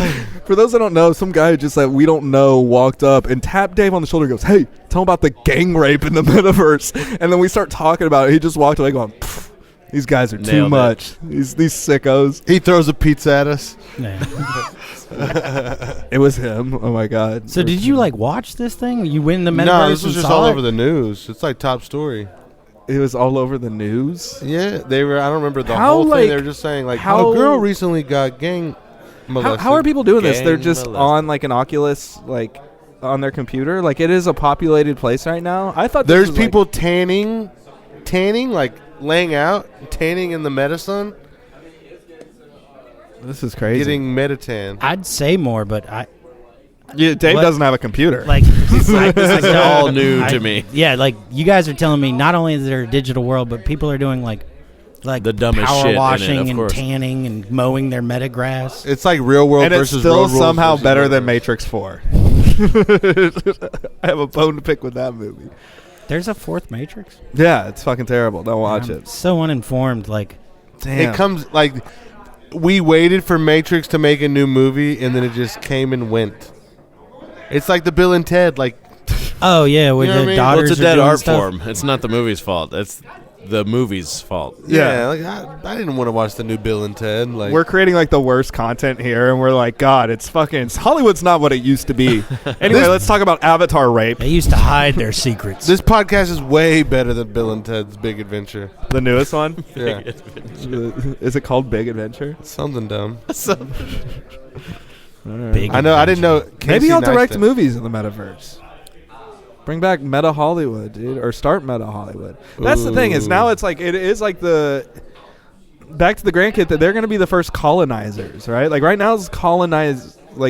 For those that don't know, some guy just like we don't know walked up and tapped Dave on the shoulder and goes, hey, tell him about the gang rape in the metaverse. And then we start talking about it. He just walked away going, these guys are too much. These sickos. He throws a pizza at us. It was him. Oh my god. So did you like watch this thing? You went in the metaverse? No, this was just all over the news. It's like top story. It was all over the news. Yeah, they were. I don't remember the whole thing. They were just saying like, a girl recently got gang molested. How are people doing this? They're just on like an Oculus, like on their computer. Like it is a populated place right now. I thought there's people tanning, like laying out, tanning in the meta sun. This is crazy. Getting metatan. I'd say more, but Dave doesn't have a computer. Like, this is all new to me. Yeah, like you guys are telling me not only is there a digital world, but people are doing like the dumbest power shit washing in it, and tanning and mowing their meta grass. It's like real world versus real world. And it's still somehow better than Matrix 4. I have a bone to pick with that movie. There's a fourth Matrix? Yeah, it's fucking terrible. Don't watch it. So uninformed. Like, damn. It comes like we waited for Matrix to make a new movie, and then it just came and went. It's like the Bill and Ted, like. Oh yeah, with the daughters. It's a dead art form. It's not the movie's fault. It's the movie's fault. Yeah, like I didn't want to watch the new Bill and Ted. Like we're creating like the worst content here, and we're like, God, it's Hollywood's not what it used to be. Anyway, let's talk about Avatar rape. They used to hide their secrets. This podcast is way better than Bill and Ted's Big Adventure. The newest one? Yeah. Is it called Big Adventure? Something dumb. Big I know. I didn't know. Maybe I'll direct movies in the metaverse. Bring back Meta Hollywood, dude, or start Meta Hollywood. That's the thing is now it's like it is like the back to the grandkid that they're going to be the first colonizers, right? Like right now it's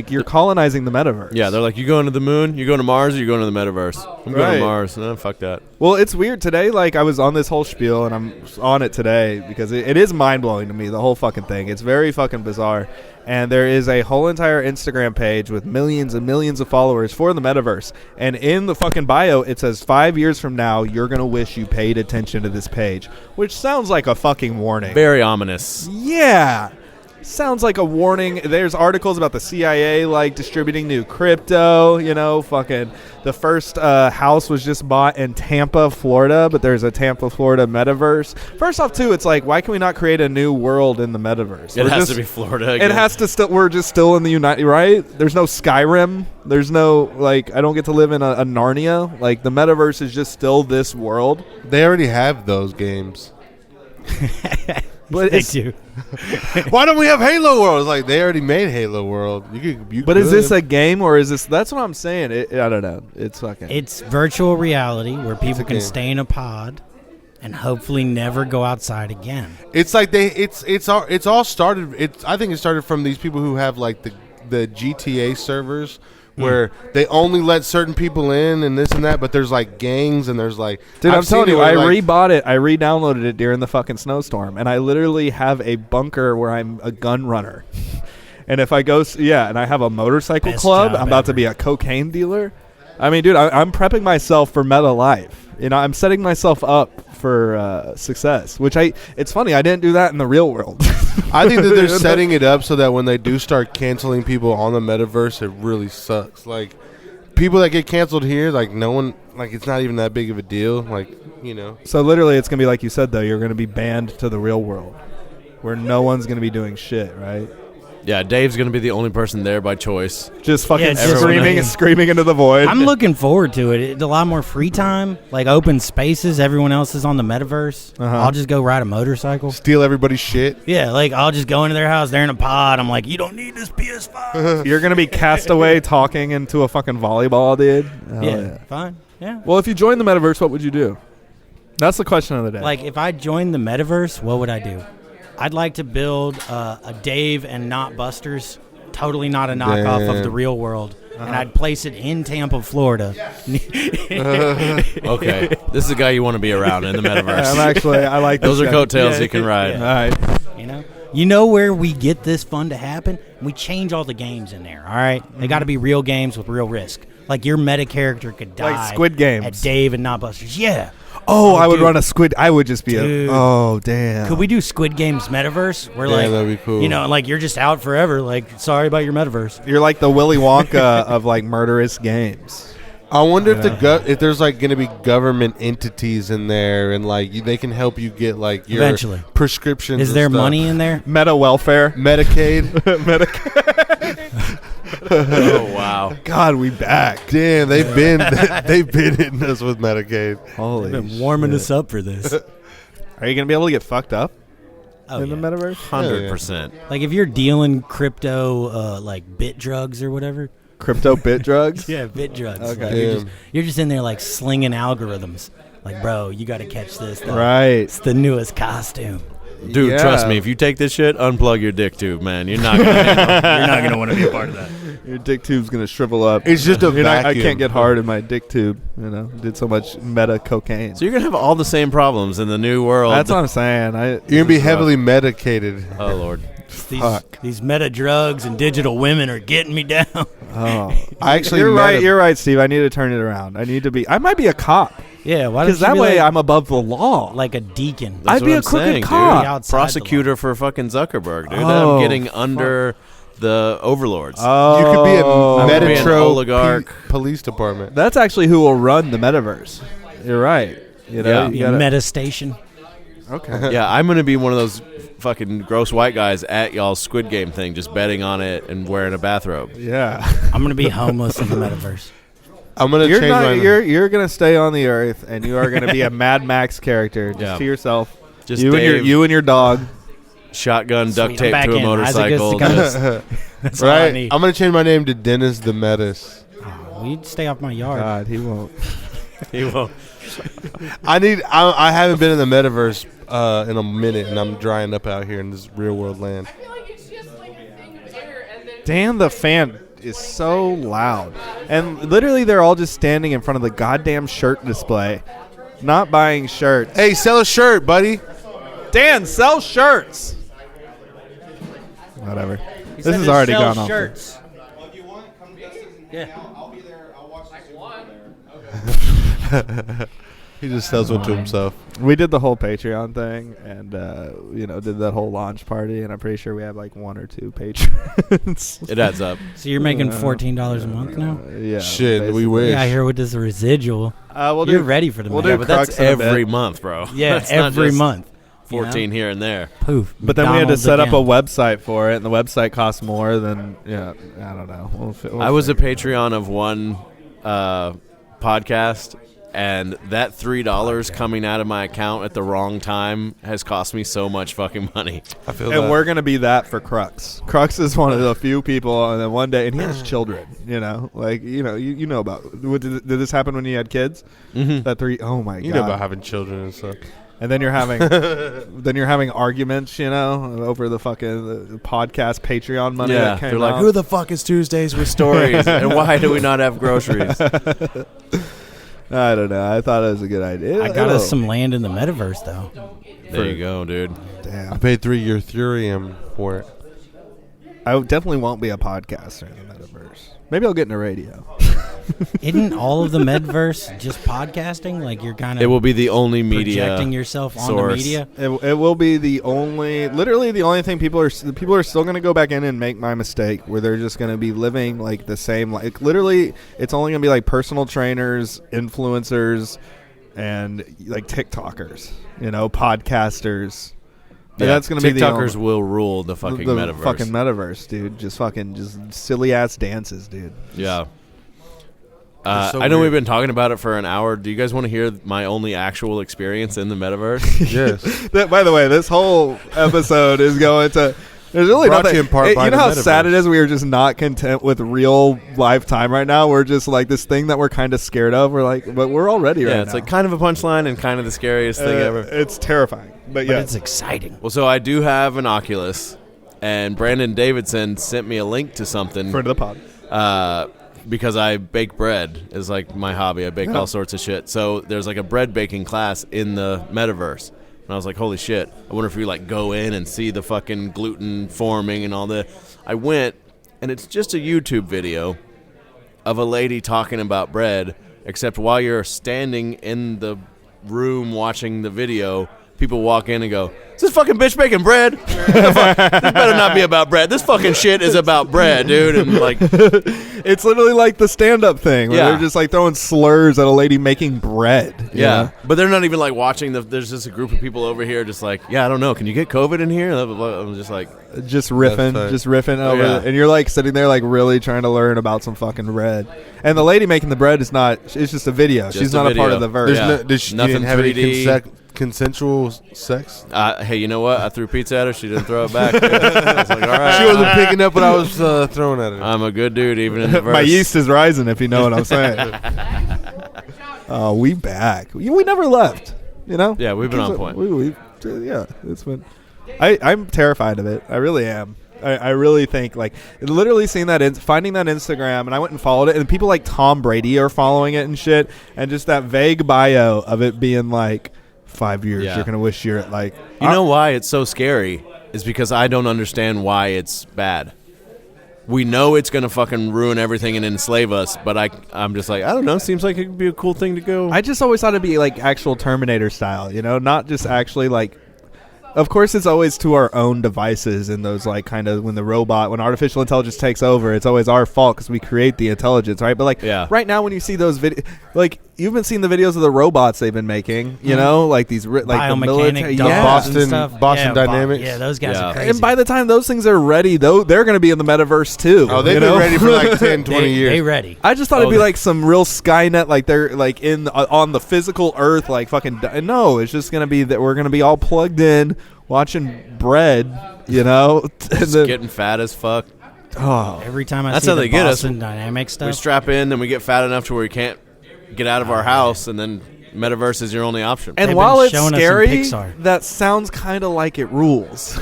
you're colonizing the metaverse. Yeah, they're like, you going to the moon, you going to Mars, or you going to the metaverse? I'm going to Mars. No, fuck that. Well, it's weird today. Like I was on this whole spiel, and I'm on it today because it is mind blowing to me. The whole fucking thing. It's very fucking bizarre. And there is a whole entire Instagram page with millions and millions of followers for the metaverse. And in the fucking bio, it says 5 years from now, you're going to wish you paid attention to this page. Which sounds like a fucking warning. Very ominous. Yeah. Sounds like a warning. There's articles about the CIA like distributing new crypto. Fucking the first house was just bought in Tampa, Florida, but there's a Tampa, Florida metaverse. First off, too, it's like, why can we not create a new world in the metaverse? It has to be Florida again. It has to still. We're just still in the right? There's no Skyrim. There's no I don't get to live in a Narnia. Like the metaverse is just still this world. They already have those games. But they do. Why don't we have Halo World? It's like they already made Halo World. But is this a game or is this? That's what I'm saying. I don't know. It's fucking. It's virtual reality where people can stay in a pod and hopefully never go outside again. It's like it's all started. I think it started from these people who have like the GTA servers. Where they only let certain people in and this and that, but there's like gangs and there's like... Dude, I'm telling you, I rebought it. I re-downloaded it during the fucking snowstorm, and I literally have a bunker where I'm a gun runner. And if I go... Yeah, and I have a motorcycle club. I'm about to be a cocaine dealer. I mean, dude, I'm prepping myself for meta life. I'm setting myself up for success, which it's funny, I didn't do that in the real world. I think that they're setting it up so that when they do start canceling people on the metaverse, it really sucks. Like, people that get canceled here, like, no one, like, it's not even that big of a deal. Like, So literally, it's going to be like you said, though, you're going to be banned to the real world where no one's going to be doing shit, right? Yeah, Dave's going to be the only person there by choice. Just fucking screaming into the void. I'm looking forward to it. It's a lot more free time, like open spaces. Everyone else is on the metaverse. I'll just go ride a motorcycle. Steal everybody's shit. Yeah, like I'll just go into their house. They're in a pod. I'm like, you don't need this PS5. You're going to be Castaway talking into a fucking volleyball, dude. Yeah, fine. Yeah. Well, if you join the metaverse, what would you do? That's the question of the day. Like, if I joined the metaverse, what would I do? I'd like to build a Dave and not Buster's, totally not a knockoff of the real world, and I'd place it in Tampa, Florida. Okay, this is a guy you want to be around in the metaverse. I like those this are guy. coattails you can ride. All right. You know where we get this fun to happen? We change all the games in there. All right, they got to be real games with real risk. Like your meta character could die, Like Squid Games. at Dave and Not Busters. Yeah. Oh, I would dude. run a squid. I would just be Dude. oh, damn. Could we do Squid Games Metaverse? Where Yeah, that'd be cool. like you're just out forever. Like, sorry about your Metaverse. You're like the Willy Wonka of like murderous games. I wonder if there's like going to be government entities in there, and like they can help you get like your Eventually. prescriptions. Is and there stuff. money in there? Meta welfare. Medicaid? Oh wow! God, we back. Damn, they've been hitting us with Medicaid. Holy They've been warming us up for this. Are you going to be able to get fucked up in the metaverse? 100%. Like if you're dealing crypto, like bit drugs or whatever. Crypto bit drugs? Yeah, bit drugs. Okay. Like you're just in there like slinging algorithms. Like, bro, you got to catch this. Though. Right. It's the newest costume. Dude, Yeah. trust me. If you take this shit, unplug your dick tube, man. You're not gonna want to be a part of that. Your dick tube's going to shrivel up. It's just a I vacuum. can't get hard in my dick tube. Did so much meta cocaine. So you're gonna have all the same problems in the new world. That's what I'm saying. You're going to be heavily medicated. Oh Lord. These meta drugs and digital women are getting me down. Oh, I actually you're met right. a- You're right, Steve. I need to turn it around. I might be a cop Yeah, why don't because you that be way like, I'm above the law. like a deacon? That's I'd be what a I'm crooked saying, cop. dude. Outside the Prosecutor for fucking Zuckerberg, dude. Oh, I'm getting under the overlords. Oh, You could be a I'm gonna be an Metatro oligarch. police department. That's actually who will run the metaverse. You're right. Yeah. You gotta- Meta station. Okay. Yeah, I'm gonna be one of those fucking gross white guys at y'all's Squid Game thing, just betting on it and wearing a bathrobe. Yeah. I'm gonna be homeless in the metaverse. I'm going to You're change not. my You're gonna stay on the earth, and you are gonna be a Mad Max character just Yeah. to yourself. Just you Dave, and your dog. shotgun, duct Sweet, I'm tape back to a in. motorcycle. Isaac gets That's all I right. need. I'm going to change my name to Dennis the Metis. You'd stay off my yard. God, he won't. He won't. I haven't been in the metaverse in a minute, and I'm drying up out here in this real world land. Dan the fan is so loud, and literally they're all just standing in front of the goddamn shirt display, not buying shirts. Hey, sell a shirt, buddy. Dan, sell shirts. Whatever. This has already gone off. shirts. He just sells one to himself. We did the whole Patreon thing, and did that whole launch party, and I'm pretty sure we have like 1 or 2 patrons. It adds up. So you're making $14 a month now? Yeah. Shit, basically. we wish. Yeah, I hear with this residual. We'll You're do. ready for the we'll meta. do But that's Crux in a bit. every month, bro. Yeah, That's not every just month. 14 here and there. Poof. But then we had to McDonald's set up a again. website for it, and the website costs more than I don't know. I was a Patreon of one podcast, and that $3 coming out of my account at the wrong time has cost me so much fucking money. I feel And that. we're gonna be that for Crux. Crux is one of the few people, and then one day, and he has children. You know about. Did this happen when you had kids? Mm-hmm. That 3. Oh my You god! know about having children and stuff. And then you're having arguments, over the fucking podcast Patreon money. Yeah, that came they're like, out. who the fuck is Tuesdays with Stories, and why do we not have groceries? I don't know. I thought it was a good idea. I got us some land in the metaverse, though. There you go, dude. I Damn. paid $3 Ethereum for it. I definitely won't be a podcaster in the metaverse. Maybe I'll get into radio. Isn't all of the metaverse just podcasting? Like you're kind of It will be the only media projecting yourself on the source. media? It will be literally the only thing people are still going to go back in and make my mistake, where they're just going to be living like the same, like literally it's only going to be like personal trainers, influencers, and like TikTokers, podcasters. And that's going to be the TikTokers will rule the fucking metaverse. fucking metaverse, dude. Just silly ass dances, dude. Yeah. so I know weird. we've been talking about it for an hour. Do you guys want to hear my only actual experience in the metaverse? Yes. By the way, this whole episode is going to. There's really Brought to nothing. you in part by You know the how Metaverse. sad it is? We are just not content with real live time right now. We're just like this thing that we're kind of scared of. We're like, but we're all ready right now. Yeah, it's like kind of a punchline and kind of the scariest thing ever. It's terrifying, but But yeah. it's exciting. Well, so I do have an Oculus, and Brandon Davidson sent me a link to something For the pod. because I bake bread is like my hobby. I bake all sorts of shit. So there's like a bread baking class in the Metaverse. And I was like, holy shit. I wonder if we like go in and see the fucking gluten forming and all that. I went, and it's just a YouTube video of a lady talking about bread, except while you're standing in the room watching the video, people walk in and go, is this fucking bitch making bread? This better not be about bread. This fucking shit is about bread, dude. And like, it's literally like the stand-up thing where they're just like throwing slurs at a lady making bread. Yeah, but they're not even like watching. There's just a group of people over here just like, yeah, I don't know. Can you get COVID in here? I'm just like, just riffing over it. And you're like sitting there like really trying to learn about some fucking bread. And the lady making the bread is not, it's just a video. She's not a part of the verse. She didn't have any consensual sex? Hey, you know what? I threw pizza at her. She didn't throw it back. I was like, all right. She wasn't picking up what I was throwing at her. I'm a good dude, even in the verse. My yeast is rising, if you know what I'm saying. Oh, we back. We never left, you know? Yeah, we've been on point. It's been. I'm terrified of it. I really am. I really think, like, literally seeing that, finding that Instagram, and I went and followed it, and people like Tom Brady are following it and shit, and just that vague bio of it being like, 5 years, you're gonna wish you're at like. You know why it's so scary is because I don't understand why it's bad. We know it's gonna fucking ruin everything and enslave us, but I'm just like, I don't know. Seems like it could be a cool thing to go. I just always thought it'd be like actual Terminator style, you know, not just actually like. Of course, it's always to our own devices and those like kind of when artificial intelligence takes over, it's always our fault because we create the intelligence, right? But like right now when you see those videos, like you've been seeing the videos of the robots they've been making, you know, like these like the military, Boston Dynamics. Yeah, those guys are crazy. And by the time those things are ready, though, they're going to be in the metaverse too. Oh, they've been ready for like 10, 20 years. They ready. I just thought it'd be like some real Skynet, like they're like on the physical Earth, like fucking. No, it's just going to be that we're going to be all plugged in. Watching bread, you know, just getting fat as fuck. Oh, every time that's see how the they get Boston us. Dynamics stuff. We strap in, then we get fat enough to where we can't get out of our house, and then Metaverse is your only option. And They've while been it's showing us scary, some Pixar. that sounds kind of like it rules.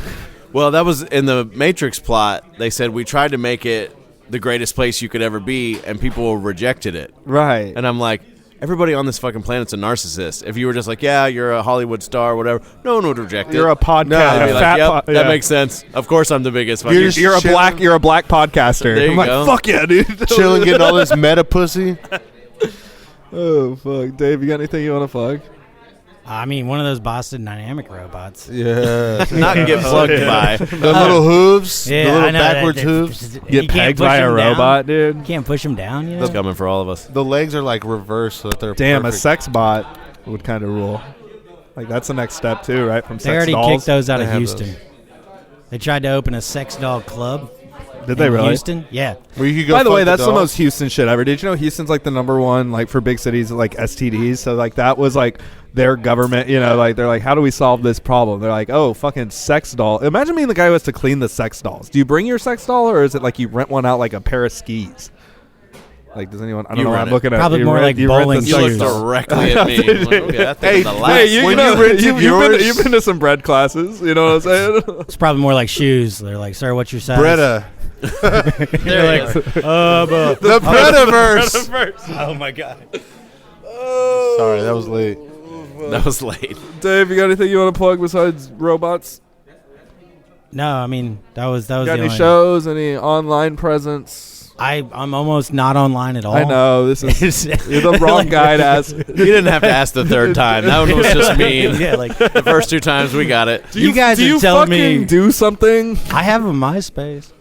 Well, that was in the Matrix plot. They said we tried to make it the greatest place you could ever be, and people rejected it. Right. And I'm like, everybody on this fucking planet's a narcissist. If you were just like, yeah, you're a Hollywood star or whatever, no one would reject it. You're a podcast. They'd be like, yep, that makes sense. Of course I'm the biggest. You're a black podcaster. There you I'm go. like, fuck yeah, dude. Chilling, getting all this meta pussy. Oh, fuck. Dave, you got anything you want to plug? I mean, one of those Boston Dynamic robots. Yeah. Not get plugged by. The little hooves. Yeah, the little I know, backwards hooves. Get pegged by a robot, dude. You can't push them down, you know? That's coming for all of us. The legs are like reversed so that they're Damn, perfect. a sex bot would kind of rule. Like, that's the next step, too, right? From They sex already dolls. kicked those out They of have Houston. those. They tried to open a sex doll club. Did they in really? Houston? Yeah. Where you could go By the fuck way, that's the dogs. most Houston shit ever. Did you know Houston's like the number one, like for big cities, like STDs? So like that was like their government, you know, like they're like, how do we solve this problem? They're like, oh, fucking sex doll. Imagine being the guy who has to clean the sex dolls. Do you bring your sex doll, or is it like you rent one out like a pair of skis? Like, does anyone? I don't know. rent I'm it. looking at Probably you more rent- like you rent the bowling You sex shoes. look doll. directly at me. I'm like, okay, that thing is the last. Hey, you When know, you rented yours- you've been to some bread classes. You know what I'm saying? It's probably more like shoes. They're like, sir, what's your size? Bretta. There you go. The Bretaverse. Oh, my God. Sorry, that was late. That was late. Dave, you got anything you want to plug besides robots? No, I mean, that was Got the any only. shows? Any online presence? I'm almost not online at all. I know this is you're the wrong guy to ask. You didn't have to ask the third time. That one was just mean. Yeah, like The first two times we got it. you guys do are you telling fucking me do something? I have a MySpace.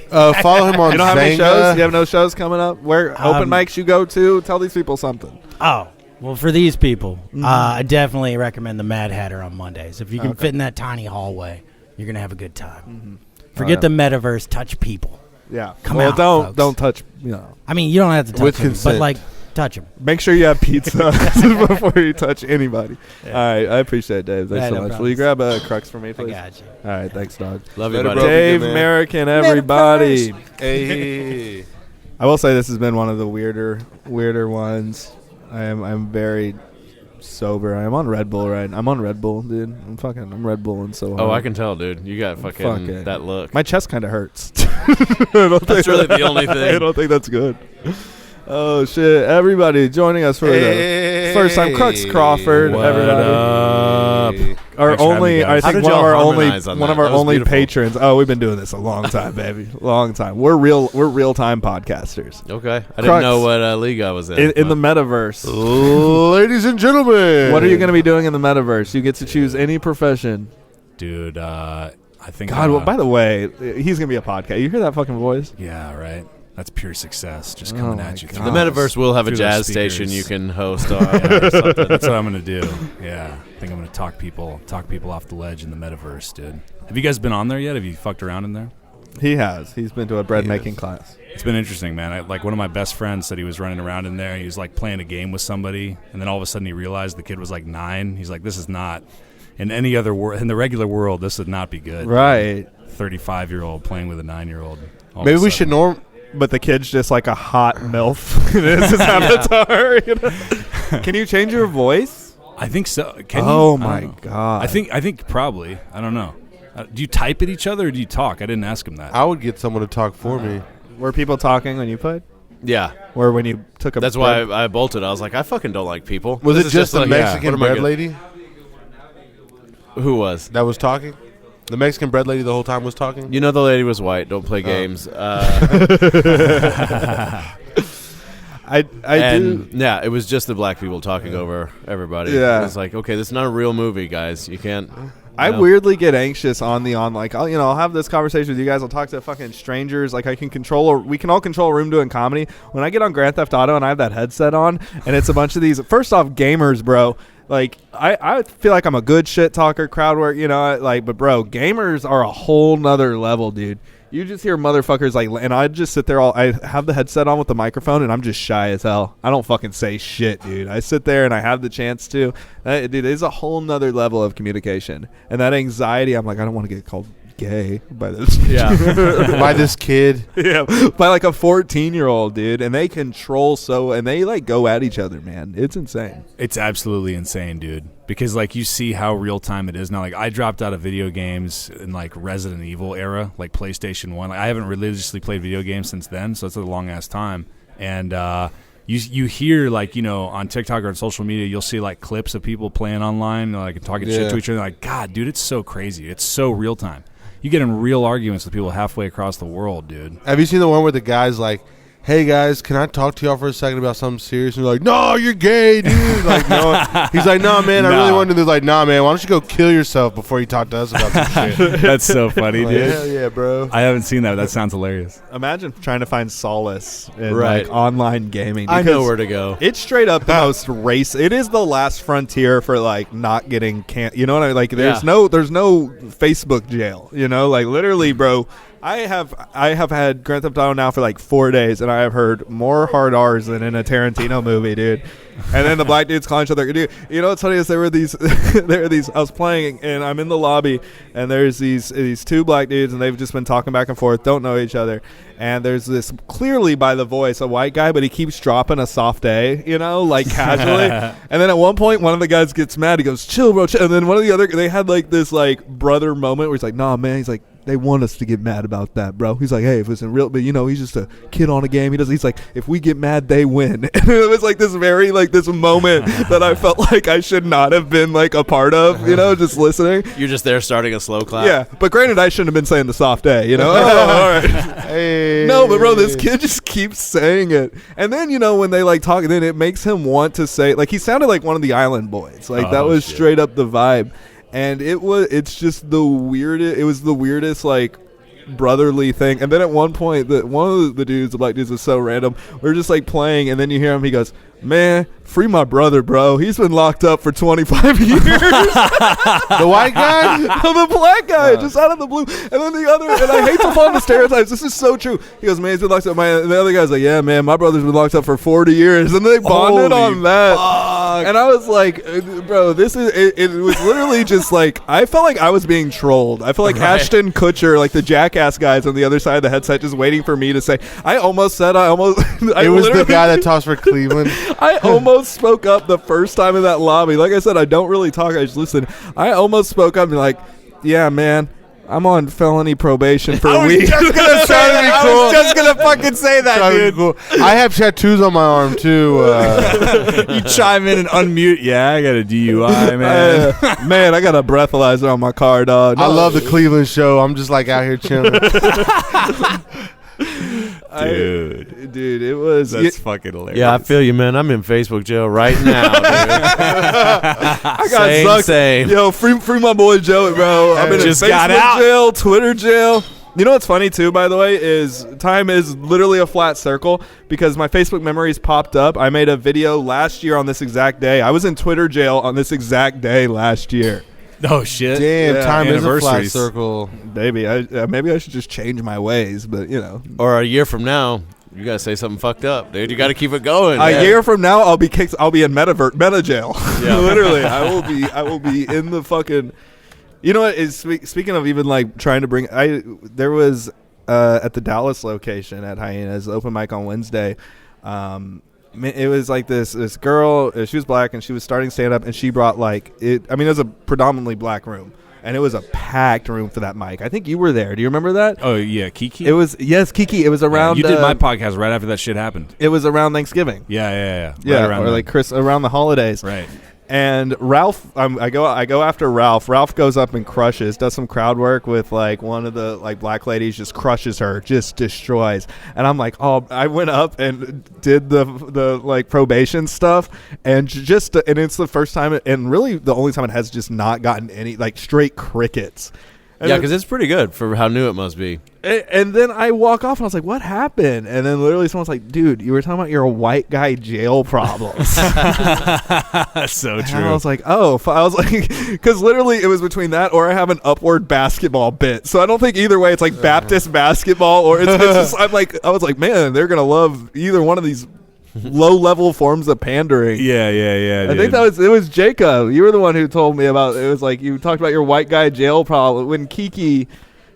Follow him on You don't have any shows? Zanga. You have no shows coming up? Where open mics you go to? Tell these people something. Oh, well, for these people, I definitely recommend the Mad Hatter on Mondays. If you can fit in that tiny hallway, you're gonna have a good time. Forget the metaverse. Touch people. Yeah. Come well, out, don't touch. You know, I mean, you don't have to touch With them, consent. but like touch them. make sure you have pizza before you touch anybody. All right, I appreciate it, Dave. Thanks Yeah, so no much. problem. Will you grab a crux for me, I please? got you. All right, thanks, dog. Love you, Later, buddy. bro. Dave Be good, man. American, everybody. Hey. I will say this has been one of the weirder ones. I'm very sober. I'm on Red Bull, right? I'm on Red Bull, dude. I'm Red Bulling so hard. Oh, I can tell, dude. You got fucking that look. My chest kind of hurts. That's really the only thing. I don't think that's good. Oh shit! Everybody joining us for the first time. Crux Crawford, What everybody. up? Our only, I think one of our only patrons. Oh, we've been doing this a long time, baby, long time. We're real time podcasters. Okay, I didn't know what league I was in the Metaverse. Ladies and gentlemen, what are you going to be doing in the Metaverse? You get to choose any profession, dude. I think. God, well, by the way, he's going to be a podcast. You hear that fucking voice? Yeah, right. That's pure success, just coming at you. The Metaverse will have a jazz station you can host on. Or something. That's what I'm gonna do. Yeah, I think I'm gonna talk people off the ledge in the Metaverse, dude. Have you guys been on there yet? Have you fucked around in there? He has. He's been to a bread making class. It's been interesting, man. Like one of my best friends said he was running around in there. He was like playing a game with somebody, and then all of a sudden he realized the kid was like 9. He's like, this is not in any other world. In the regular world, this would not be good. Right. 35-year-old playing with a 9-year-old. Maybe we should But the kid's just like a hot MILF. It's his avatar. You know? Can you change your voice? I think so. Can you? My God. I think probably. I don't know. Do you type at each other or do you talk? I didn't ask him that. I would get someone to talk for me. Were people talking when you played? Yeah. Or when you took a That's why I bolted. I was like, I fucking don't like people. Was it just the Mexican bread lady? Who was? That was talking? The Mexican bread lady the whole time was talking? You know the lady was white. Don't play games. I do. Yeah, it was just the black people talking over everybody. Yeah. It's like, okay, this is not a real movie, guys. You can't. I weirdly get anxious on like I'll have this conversation with you guys. I'll talk to fucking strangers. Like we can all control a room doing comedy. When I get on Grand Theft Auto and I have that headset on and it's a bunch of these. First off, gamers, bro. Like I feel like I'm a good shit talker, crowd work, but bro, gamers are a whole nother level, dude. You just hear motherfuckers and I just sit there I have the headset on with the microphone and I'm just shy as hell. I don't fucking say shit, dude. I sit there and I have the chance to. Dude, it's a whole nother level of communication. And that anxiety, I'm like, I don't want to get called gay by this by this kid, by like a 14-year-old dude, and they control and they like go at each other, man. It's insane. It's absolutely insane, dude, because like you see how real time it is now. Like I dropped out of video games in like Resident Evil era, like PlayStation 1. Like I haven't religiously played video games since then, so it's a long ass time. And you hear like on TikTok or on social media, you'll see like clips of people playing online, like talking shit to each other. Like, God, dude, it's so crazy. It's so real time. You get in real arguments with people halfway across the world, dude. Have you seen the one where the guy's like, hey, guys, can I talk to y'all for a second about something serious? And they're like, no, you're gay, dude. Like, no. He's like, no, man, I really want to. They're like, nah, man, why don't you go kill yourself before you talk to us about some shit? That's so funny, dude. Hell yeah, bro. I haven't seen that. That sounds hilarious. Imagine trying to find solace in like online gaming. I know where to go. It's straight up the most race. It is the last frontier for like not getting you know what I mean? Like there's no Facebook jail. Like literally, bro. I have had Grand Theft Auto now for like 4 days, and I have heard more hard R's than in a Tarantino movie, dude. And then the black dudes calling each other, dude. You know what's funny is there were these. I was playing, and I'm in the lobby, and there's these 2 black dudes, and they've just been talking back and forth, don't know each other. And there's this clearly by the voice a white guy, but he keeps dropping a soft A, like casually. And then at one point, one of the guys gets mad. He goes, "Chill, bro." Chill. And then one of the other, they had like this like brother moment where he's like, "Nah, man." He's like, they want us to get mad about that, bro. He's like, hey, if it's in real, but he's just a kid on a game. He's like, if we get mad, they win. And it was like this very like this moment that I felt like I should not have been like a part of, just listening. You're just there starting a slow clap. Yeah, but granted, I shouldn't have been saying the soft A, Oh, all right. Hey. No, but bro, this kid just keeps saying it. And then, when they like talk, then it makes him want to say, like he sounded like one of the Island Boys. Like that was straight up the vibe. And it's just the weirdest. It was the weirdest like brotherly thing. And then at one point, one of the dudes, the black dudes, was so random. We're just like playing, and then you hear him. He goes, "Man, free my brother, bro. He's been locked up for 25 years." The white guy? No, the black guy, just out of the blue. And then the other, and I hate to fall into stereotypes. This is so true. He goes, "Man, he's been locked up." And the other guy's like, "Yeah, man, my brother's been locked up for 40 years." And they bonded on that. And I was like, bro, this is it was literally just like I felt like I was being trolled. I felt like Ashton Kutcher, like the jackass guys on the other side of the headset, just waiting for me to say. It was the guy that tossed for Cleveland. I almost spoke up the first time in that lobby. Like I said, I don't really talk, I just listen. I almost spoke up and like, yeah, man, I'm on felony probation for a week. I was just gonna fucking say that, dude. Cool. I have tattoos on my arm too. You chime in and unmute. Yeah, I got a DUI, man. Man, I got a breathalyzer on my car, dog. I love the Cleveland show. I'm just like out here chilling. Dude, it was. That's fucking hilarious. Yeah, I feel you, man. I'm in Facebook jail right now, dude. I got sucked. Same. Yo, free my boy Joey, bro. I'm in just Facebook got out. jail, Twitter jail. You know what's funny too, by the way, is time is literally a flat circle because my Facebook memories popped up. I made a video last year on this exact day. I was in Twitter jail on this exact day last year. Oh shit! Damn, Yeah, time is a flat anniversaries. circle. Baby, maybe I should just change my ways, but you know. Or a year from now, you gotta say something fucked up, dude. You gotta keep it going. A year from now, I'll be kicked. I'll be in meta jail. Yeah. Literally, I will be in the fucking. You know what is speaking of even like trying to bring. There was at the Dallas location at Hyena's open mic on Wednesday. It was like this girl. She was black and she was starting stand up and she brought like it. I mean, it was a predominantly black room. And it was a packed room for that mic. I think you were there. Do you remember that? Oh yeah, Kiki. It was Kiki. It was around. You did my podcast right after that shit happened. It was around Thanksgiving. Yeah. Yeah, right around or like around the holidays. Right. And Ralph, I go after Ralph. Ralph goes up and does some crowd work with like one of the like black ladies, just crushes her, just destroys. And I'm like, oh, I went up and did the like probation stuff, and and it's the first time, and really the only time it has just not gotten any like straight crickets. Yeah, because it's pretty good for how new it must be. And then I walk off and I was like, what happened? And then literally someone's like, dude, you were talking about your white guy jail problems. That's so true. And I was like, oh, I was like, because literally it was between that or I have an upward basketball bit. So I don't think either way it's like Baptist basketball or it's just, I was like, man, they're going to love either one of these low-level forms of pandering. Yeah. I think it was Jacob. You were the one who told me about it. Was like you talked about your white guy jail problem when Kiki.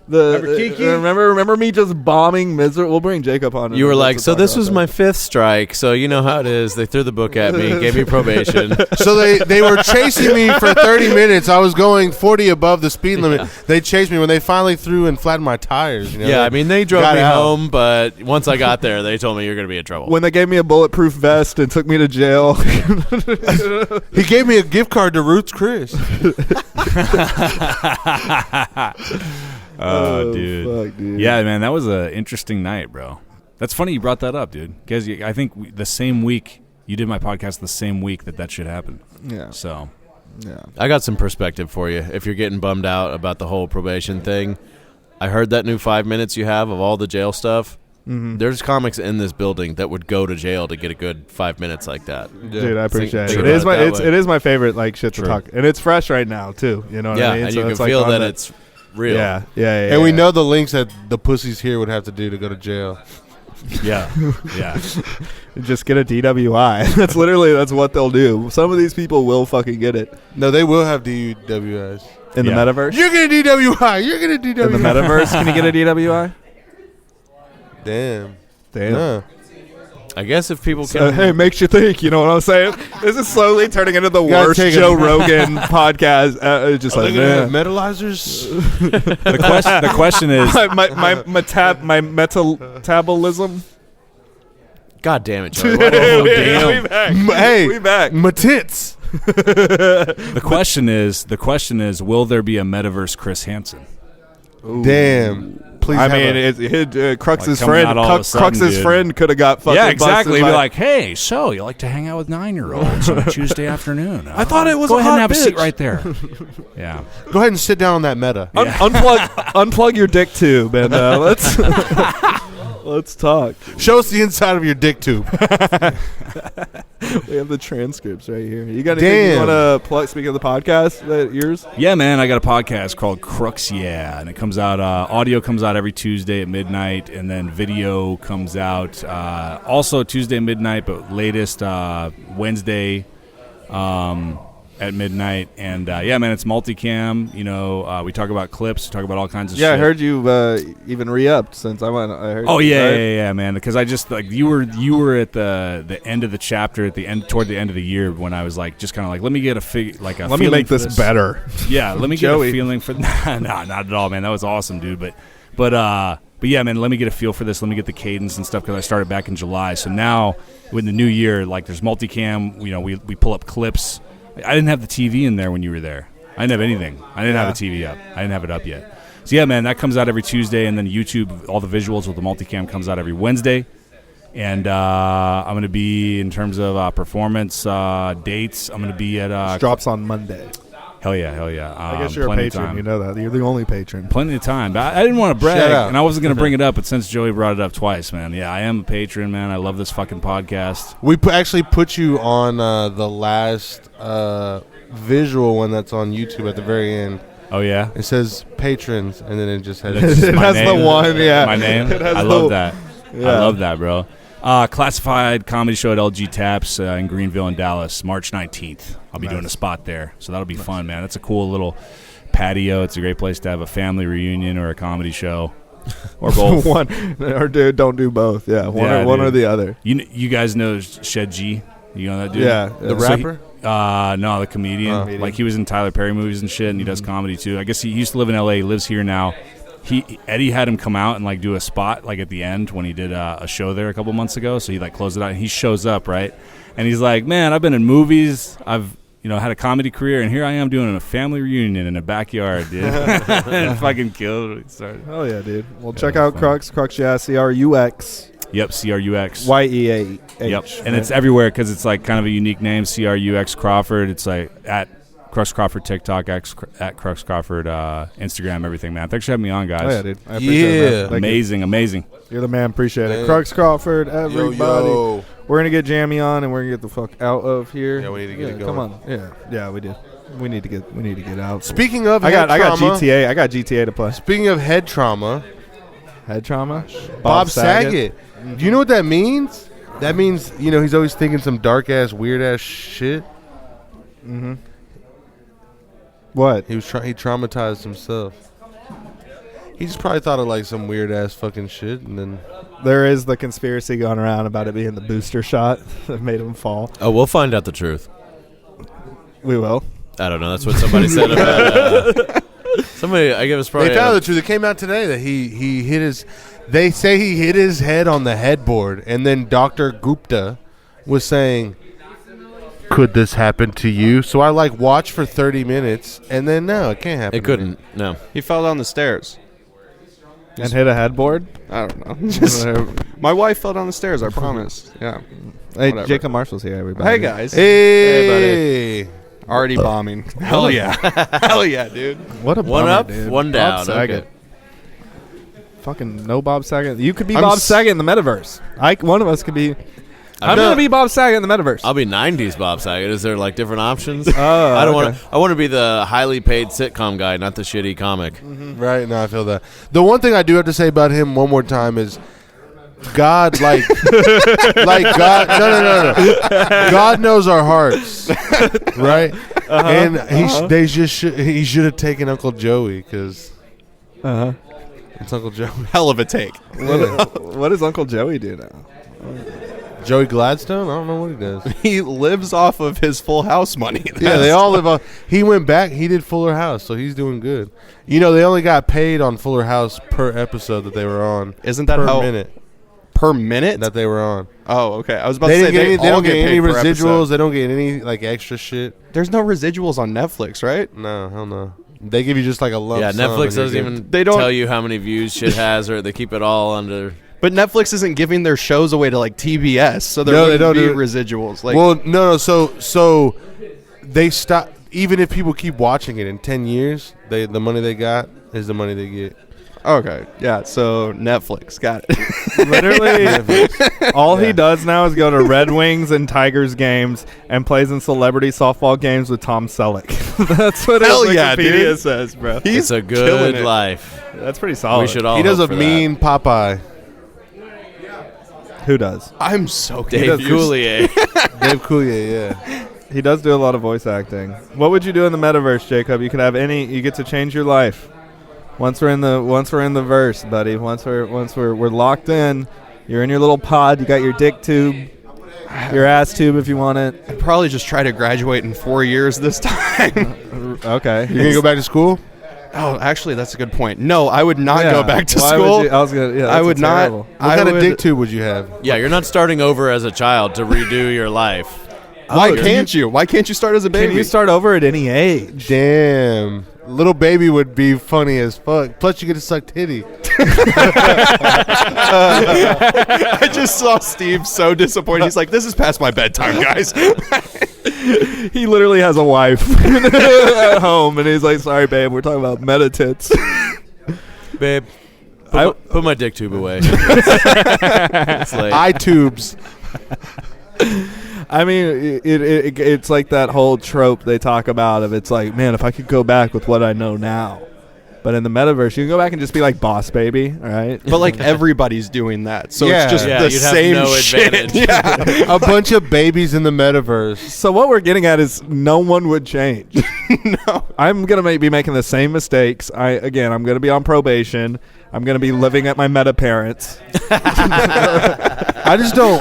Remember Kiki? Remember me just bombing miserable. We'll bring Jacob on. You were like, so this was my 5th strike. So you know how it is. They threw the book at me, gave me probation. So they were chasing me for 30 minutes. I was going 40 above the speed limit. Yeah. They chased me when they finally threw and flattened my tires. You know? Yeah, I mean, they drove me home, but once I got there, they told me you're going to be in trouble. When they gave me a bulletproof vest and took me to jail. He gave me a gift card to Roots Chris. Oh, dude. Fuck, dude. Yeah, man, that was an interesting night, bro. That's funny you brought that up, dude. Because I think the same week, you did my podcast the same week that shit happened. Yeah. So. Yeah. I got some perspective for you if you're getting bummed out about the whole probation thing. I heard that new 5 minutes you have of all the jail stuff. Mm-hmm. There's comics in this building that would go to jail to get a good 5 minutes like that. Yeah. Dude, I appreciate it. It is my favorite like shit to talk, and it's fresh right now too. You know what I mean? And you can feel that it's real. Yeah. And we know the links that the pussies here would have to do to go to jail. Yeah. Just get a DWI. That's what they'll do. Some of these people will fucking get it. No, they will have DWIs. In the metaverse? You're going to DWI. You're going to DWI. In the metaverse, can you get a DWI? Damn. I guess if people can. Hey, makes you think. You know what I'm saying? This is slowly turning into the worst Joe Rogan podcast. Just like metalizers. The question is my metabolism. God damn it, Joey. Damn. We back. My tits. The question is, will there be a metaverse Chris Hansen? Ooh. Damn. Please. I mean, Crux's friend could have got fucking. Yeah, exactly. Be like, hey, so you like to hang out with 9-year-olds on a Tuesday afternoon? I thought it was. Go ahead and have bitch. a seat right there. Yeah. Go ahead and sit down on that meta. Unplug your dick tube and let's talk. Show us the inside of your dick tube. We have the transcripts right here. You got anything you want to plug? Speaking of the podcast, yours? Yeah, man. I got a podcast called Crux, and it comes out. Audio comes out every Tuesday at midnight, and then video comes out also Tuesday at midnight, but latest Wednesday at midnight. And yeah, man, it's multicam. You know, we talk about clips, we talk about all kinds of shit. Yeah, I heard you even re-upped since I went. I heard. Oh yeah, man. Because I just like you were at the end of the chapter toward the end of the year when I was like just kind of like let me get let me make this better. Yeah, let me get a feeling for. Nah, not at all, man. That was awesome, dude. But yeah, man, let me get a feel for this. Let me get the cadence and stuff because I started back in July. So now, with the new year, like there's multicam. You know, we pull up clips. I didn't have the TV in there when you were there. I didn't have anything. I didn't have a TV up. I didn't have it up yet. So yeah, man, that comes out every Tuesday, and then YouTube, all the visuals with the multicam comes out every Wednesday. And I'm going to be, in terms of performance dates, I'm going to be at... drops on Monday. Hell yeah. I guess you're a patron. You know that. You're the only patron. Plenty of time. But I didn't want to brag, and I wasn't going to bring it up, but since Joey brought it up twice, man, yeah, I am a patron, man. I love this fucking podcast. We actually put you on the last visual one that's on YouTube at the very end. Oh, yeah? It says patrons, and then it just has... it has the one, yeah. My name? I love that. Yeah. I love that, bro. Classified comedy show at LG Taps in Greenville and Dallas, March 19th. I'll be doing a spot there, so that'll be fun, man. That's a cool little patio. It's a great place to have a family reunion or a comedy show, or both. Don't do both. Yeah, one or the other. You guys know Shed G? You know that dude? Yeah, the rapper. No, the comedian. Like he was in Tyler Perry movies and shit, and he does comedy too. I guess he used to live in LA. He lives here now. Eddie had him come out and like do a spot like at the end when he did a show there a couple months ago. So he like closed it out and he shows up, right? And he's like, man, I've been in movies. I've had a comedy career, and here I am doing a family reunion in a backyard, dude. And fucking killed it. Oh yeah, dude. Well, check out Crux, yeah, CRUX. Yep, CRUX. YEAH. Yep, and it's everywhere because it's like kind of a unique name, CRUX Crawford. It's like at Crux Crawford TikTok, at Crux Crawford Instagram, everything, man. Thanks for having me on, guys. Oh, yeah, dude. I appreciate it, man. Amazing. You're the man. Appreciate it. Crux Crawford, everybody. Yo. We're going to get Jammy on, and we're going to get the fuck out of here. Yeah, we need to get it going. Come on. Yeah, we do. We need to get out. Speaking of I got GTA. I got GTA to play. Speaking of head trauma. Bob Saget. Mm-hmm. Do you know what that means? That means, he's always thinking some dark-ass, weird-ass shit. Mm-hmm. What? He traumatized himself. He just probably thought of like some weird ass fucking shit, and then there is the conspiracy going around about it being the booster shot that made him fall. Oh, we'll find out the truth. We will. I don't know. That's what somebody said about somebody. I guess probably. They found the truth. It came out today that he hit his. They say he hit his head on the headboard, and then Dr. Gupta was saying, could this happen to you? So I watched for 30 minutes, and then no, it can't happen. It couldn't. No, he fell down the stairs and hit a headboard. I don't know. My wife fell down the stairs. I promise. Yeah. Hey, whatever. Jacob Marshall's here, everybody. Hey guys. Hey, buddy. Already bombing. Hell yeah. Hell yeah, dude. What a one bummer, up, dude. one down. Bob Saget. Okay. Fucking no Bob Saget. You could be Bob Saget in the metaverse. One of us could be. I'm gonna gonna be Bob Saget in the metaverse. I'll be 90s Bob Saget. Is there different options? Oh, I don't want to. I want to be the highly paid sitcom guy, not the shitty comic. Mm-hmm. Right? No, I feel that. The one thing I do have to say about him one more time is, God, like God. No. God knows our hearts, right? And he should have taken Uncle Joey because. It's Uncle Joey. Hell of a take. What does Uncle Joey do now? Joey Gladstone? I don't know what he does. He lives off of his Full House money. Yeah, they all live off. He went back. He did Fuller House, so he's doing good. They only got paid on Fuller House per episode that they were on. Isn't that per minute? Per minute that they were on. Oh, okay. I was about to say they don't get any residuals. Episode. They don't get any extra shit. There's no residuals on Netflix, right? No, hell no. They give you just a lump sum. Yeah, Netflix doesn't even tell you how many views shit has, or they keep it all under. But Netflix isn't giving their shows away to TBS, so there wouldn't be residuals. No. So they stop. Even if people keep watching it in 10 years, the money they got is the money they get. Okay, yeah. So Netflix got it. Literally, all he does now is go to Red Wings and Tigers games and plays in celebrity softball games with Tom Selleck. That's what Wikipedia says, bro. It's a good life. That's pretty solid. We should all. He does a for mean that. Popeye. Who does? I'm so Dave Coulier. Dave Coulier, yeah. He does do a lot of voice acting. What would you do in the metaverse, Jacob? You could have any. You get to change your life. Once we're in the verse, buddy. Once we're locked in. You're in your little pod. You got your dick tube, your ass tube if you want it. I'd probably just try to graduate in 4 years this time. Okay. You're gonna go back to school? Oh, actually, that's a good point. No, I would not go back to school. I was gonna. Yeah, I would not. What kind of dick tube would you have? Yeah, you're not starting over as a child to redo your life. Why can't you? Why can't you start as a baby? Can you start over at any age? Damn. Little baby would be funny as fuck. Plus, you get to suck titty. I just saw Steve so disappointed. He's like, "This is past my bedtime, guys." He literally has a wife at home, and he's like, "Sorry, babe, we're talking about meta tits." Babe, put my dick tube away. It's like, eye tubes. I mean, it's like that whole trope they talk about of it's like, man, if I could go back with what I know now. But in the metaverse, you can go back and just be like Boss Baby, all right? But like everybody's doing that, so Yeah. it's just Yeah, the you'd have same no shit. advantage. Yeah. A bunch of babies in the metaverse. So what we're getting at is no one would change. No. I'm going to be making the same mistakes. I'm going to be on probation. I'm going to be living at my meta parents. I just don't.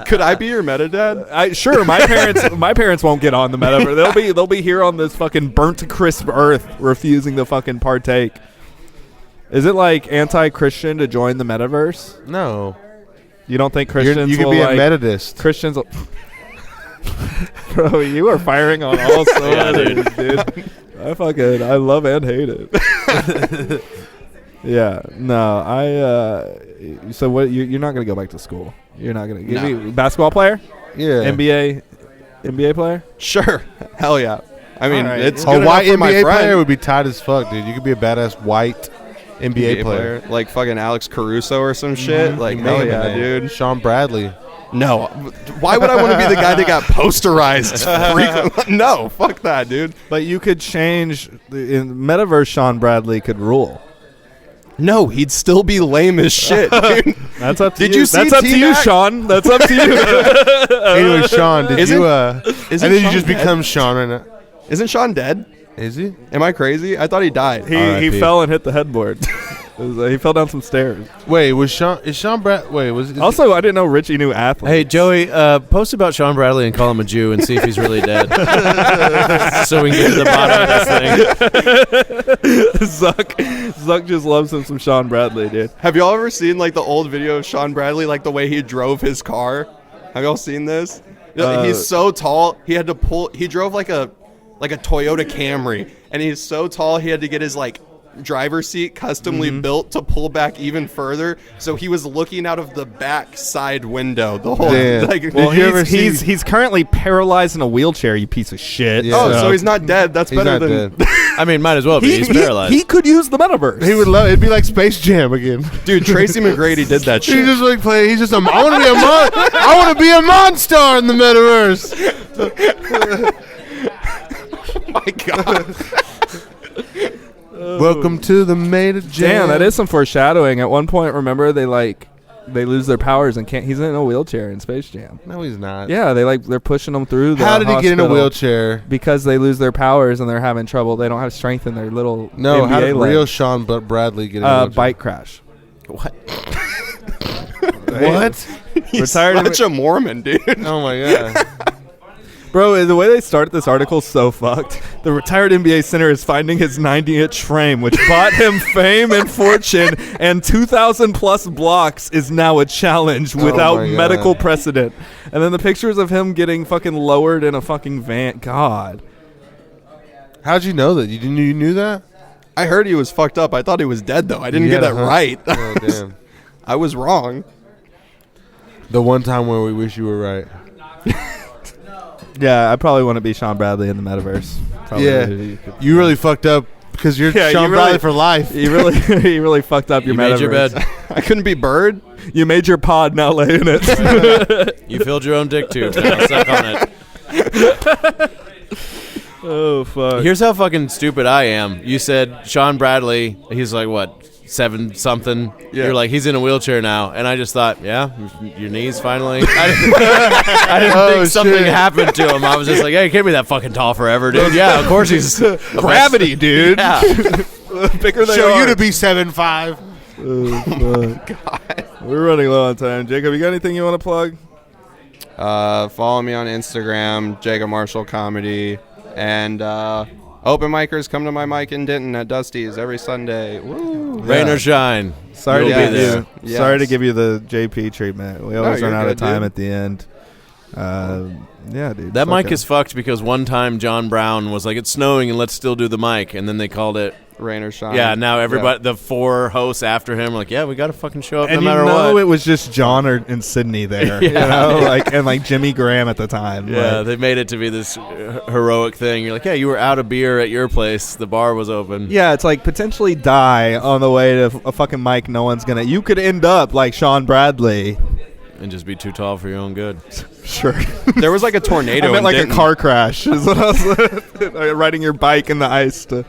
Could I be your meta dad? Sure, my parents won't get on the metaverse. They'll be here on this fucking burnt to crisp earth, refusing to fucking partake. Is it like anti-Christian to join the metaverse? No. You don't think Christians You could will be a like, metadist. Christians will Bro, you are firing on all cylinders, dude. I love and hate it. Yeah, no, so what? You're not gonna go back to school. You're not gonna. No. Basketball player? Yeah. NBA player? Sure. Hell yeah. I mean, All right. it's A good white enough for my NBA friend. player would be tight as fuck, dude. You could be a badass white NBA player. Like fucking Alex Caruso or some shit. Like, Hell hell yeah, dude. Sean Bradley. No. Why would I want to be the guy that got posterized frequently? No, fuck that, dude. But you could change in Metaverse. Sean Bradley could rule. No, he'd still be lame as shit, dude. That's up to Did you. you see That's up to you, T-Mac? Sean. That's up to you. Anyway, Sean, did Isn't- you and isn't then you Sean just dead? become Sean right now? Isn't Sean dead? Is he? Am I crazy? I thought he died. He R.I.P. fell and hit the headboard. He fell down some stairs. Wait, was Sean Also, I didn't know Richie knew athletes. hey, Joey, post about Sean Bradley and call him a Jew and see if he's really dead. So we can get to the bottom of this thing. Zuck just loves him some Sean Bradley, dude. Have y'all ever seen like the old video of Sean Bradley, like the way he drove his car? Have y'all seen this? He's so tall, he had to pull. He drove like a Toyota Camry, and he's so tall he had to get his like driver's seat customly built to pull back even further. So he was looking out of the back side window the whole. Damn. Like, Well, Did you ever he's currently paralyzed in a wheelchair. You piece of shit. Yeah. oh, so he's not dead. That's He's better not than. dead. I mean, might as well be. He's paralyzed. He could use the metaverse. He would love. It'd be like Space Jam again. Dude, Tracy McGrady did that He shit. just like play. He's just I want to be a I want to be a monster in the metaverse. My God. Welcome to the Meta Jam. Damn, that is some foreshadowing. At one point, remember they lose their powers and can't. He's in a wheelchair in Space Jam. No, he's not. Yeah, they're pushing him through. How did he get in a hospital wheelchair? Because they lose their powers and they're having trouble. They don't have strength in their little No, NBA how did legs. real Sean Bradley get in a wheelchair? Bike crash. What? What? He's Retired such a Mormon, dude. Oh my god. Bro, the way they start this article is so fucked. The retired NBA center is finding his 90-inch frame, which bought him fame and fortune, and 2,000 plus blocks is now a challenge without my God. medical precedent. And then the pictures of him getting fucking lowered in a fucking van. God. How'd you know that? You knew that? I heard he was fucked up. I thought he was dead, though. I didn't get Yeah, that huh? right. Oh damn. I was wrong. The one time where we wish you were right. Yeah, I probably want to be Sean Bradley in the metaverse. Probably. Yeah. You really fucked up because you're Yeah, Sean you Bradley really- for life. You really fucked up your You metaverse. made your bed. I couldn't be Bird. You made your pod, now lay in it. You filled your own dick tube. Now suck on it. Oh, fuck. Here's how fucking stupid I am. You said Sean Bradley, he's like, what, 7-something. Yeah. You're like, he's in a wheelchair now. And I just thought, yeah, your knees finally. I didn't think something happened to him. I was just like, hey, he can't be that fucking tall forever, dude. Yeah, of course he's gravity, dude. Yeah. Bigger than Show you to be 7'5". God. We're running low on time. Jacob, you got anything you want to plug? Follow me on Instagram, Jacob Marshall Comedy, and open micers come to my mic in Denton at Dusty's every Sunday. Woo! Rain or shine. Sorry You'll to be give there. you. Sorry to give you the JP treatment. We always run out of time at the end. Yeah, dude. That mic is fucked because one time John Brown was like, it's snowing and let's still do the mic, and then they called it Rain or shine. Yeah, now everybody, the 4 hosts after him, are like, yeah, we got to fucking show up no matter what. what. It was just John and Sydney there, you know, like Jimmy Graham at the time. Yeah, they made it to be this heroic thing. You're like, yeah, you were out of beer at your place. The bar was open. Yeah, it's like potentially die on the way to a fucking mic. No one's gonna. You could end up like Sean Bradley. And just be too tall for your own good. Sure. There was like a tornado. I meant like Denton. a car crash. Is what I was riding your bike in the ice. There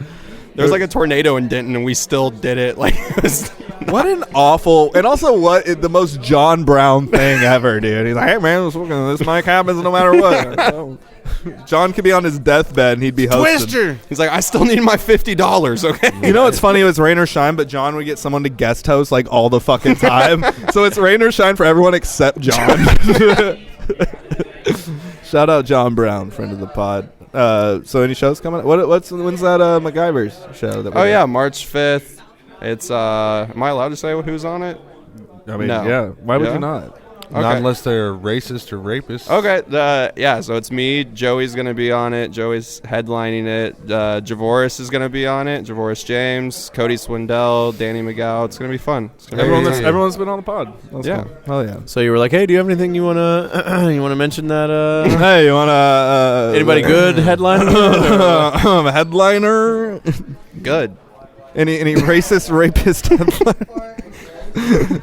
was like a tornado in Denton, and we still did it. Like, it was what an awful, and also the most John Brown thing ever, dude. He's like, hey man, this mic happens no matter what. John could be on his deathbed and he'd be hosting. Twister. He's like, I still need my $50. Okay. You know what's funny? It was rain or shine, but John would get someone to guest host like all the fucking time. So it's rain or shine for everyone except John. Shout out John Brown, friend of the pod. So any shows coming? When's that MacGyver's show? That March 5th. It's am I allowed to say who's on it? I mean, no. yeah. Why would you not? Okay. Not unless they're racist or rapists. Okay, so it's me. Joey's going to be on it. Joey's headlining it. Javoris is going to be on it. Javoris James, Cody Swindell, Danny McGow. It's going to be fun. Everyone's been on the pod. That's cool. Hell yeah. So you were like, hey, do you have anything you want to mention that? Hey, you want to... anybody good headlining? Headliner? Good. Any racist, rapist headliner?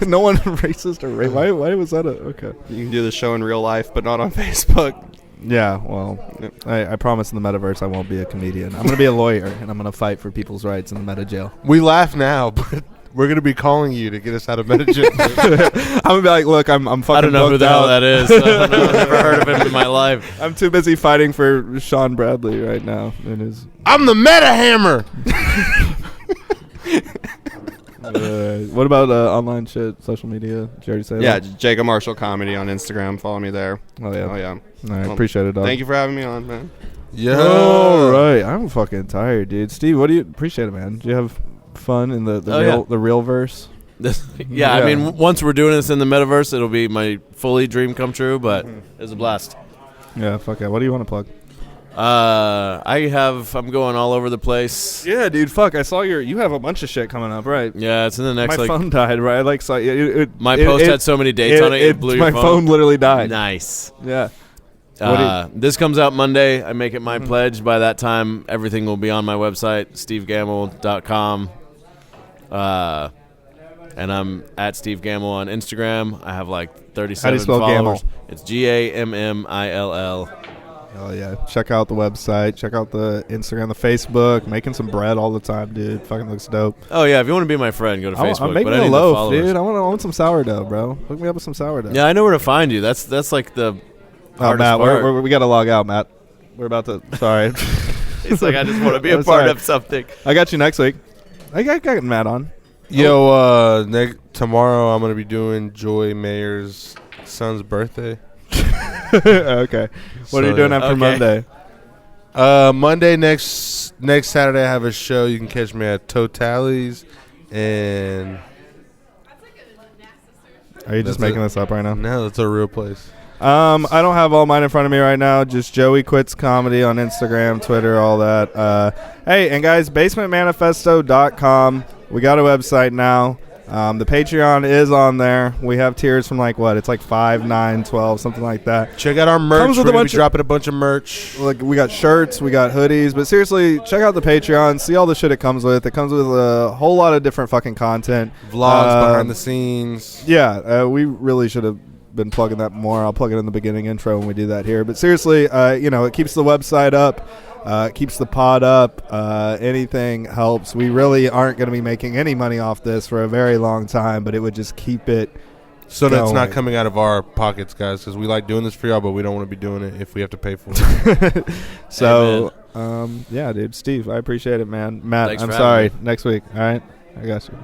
No one racist or rape. Why was that okay? You can do the show in real life, but not on Facebook. Yeah, well, I promise in the metaverse I won't be a comedian. I'm going to be a lawyer, and I'm going to fight for people's rights in the meta jail. We laugh now, but we're going to be calling you to get us out of meta jail. I'm going to be like, look, I'm fucking I don't know who the hell that is. I don't know. I've never heard of him in my life. I'm too busy fighting for Sean Bradley right now. I'm the Meta Hammer. What about online shit, social media? Did you already say that? Yeah, Jacob Marshall Comedy on Instagram. Follow me there. Oh, yeah. All right, appreciate it, dog. Thank you for having me on, man. Yeah. All right. I'm fucking tired, dude. Steve, what do you appreciate it, man? Do you have fun in the real verse? Yeah, I mean, once we're doing this in the metaverse, it'll be my fully dream come true, but it's a blast. Yeah, fuck it. What do you want to plug? I'm going all over the place. Yeah, dude, fuck. I saw you have a bunch of shit coming up, right? Yeah, it's in the next, my phone died, right? I saw my post had so many dates on it, it blew your phone. My phone literally died. Nice. Yeah. This comes out Monday. I make it my pledge. By that time, everything will be on my website, stevegammill.com. And I'm at Steve Gammill on Instagram. I have like 37 How do you spell followers. Gammill? It's Gammill. Oh yeah, check out the website, check out the Instagram, the Facebook. Making some bread all the time, dude. Fucking looks dope. Oh yeah, if you want to be my friend, go to Facebook. I'm making a loaf, dude. I want some sourdough, bro. Hook me up with some sourdough. Yeah, I know where to find you. That's like the hardest Matt, part. we got to log out, Matt. We're about to. Sorry. It's like I just want to be a part of something. I got you next week. I got Matt on. Yo, tomorrow I'm gonna be doing Joy Mayer's son's birthday. Okay. What are you doing after Monday? Monday next Saturday I have a show. You can catch me at Totali's, and are you just making this up right now? No, that's a real place. I don't have all mine in front of me right now. Just Joey Quits Comedy on Instagram, Twitter, all that. Hey, and guys, basementmanifesto.com. We got a website now. The Patreon is on there. We have tiers from like what? It's like 5, 9, 12, something like that. Check out our merch. Comes with We're gonna be dropping a bunch of merch. Like we got shirts, we got hoodies, but seriously, check out the Patreon. See all the shit it comes with. It comes with a whole lot of different fucking content. Vlogs, behind the scenes. Yeah, we really should have been plugging that more. I'll plug it in the beginning intro when we do that here. But seriously, it keeps the website up. keeps the pod up. Anything helps. We really aren't going to be making any money off this for a very long time, but it would just keep it so going. that's not coming out of our pockets, guys, because we like doing this for y'all, but we don't want to be doing it if we have to pay for it. So, yeah, dude. Steve, I appreciate it, man. Matt, Thanks I'm for sorry. having me. Next week. All right. I got you.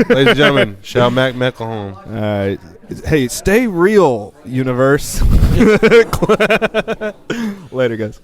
Ladies and gentlemen, shout Mac Meckle home. All right. Hey, stay real, universe. Later, guys.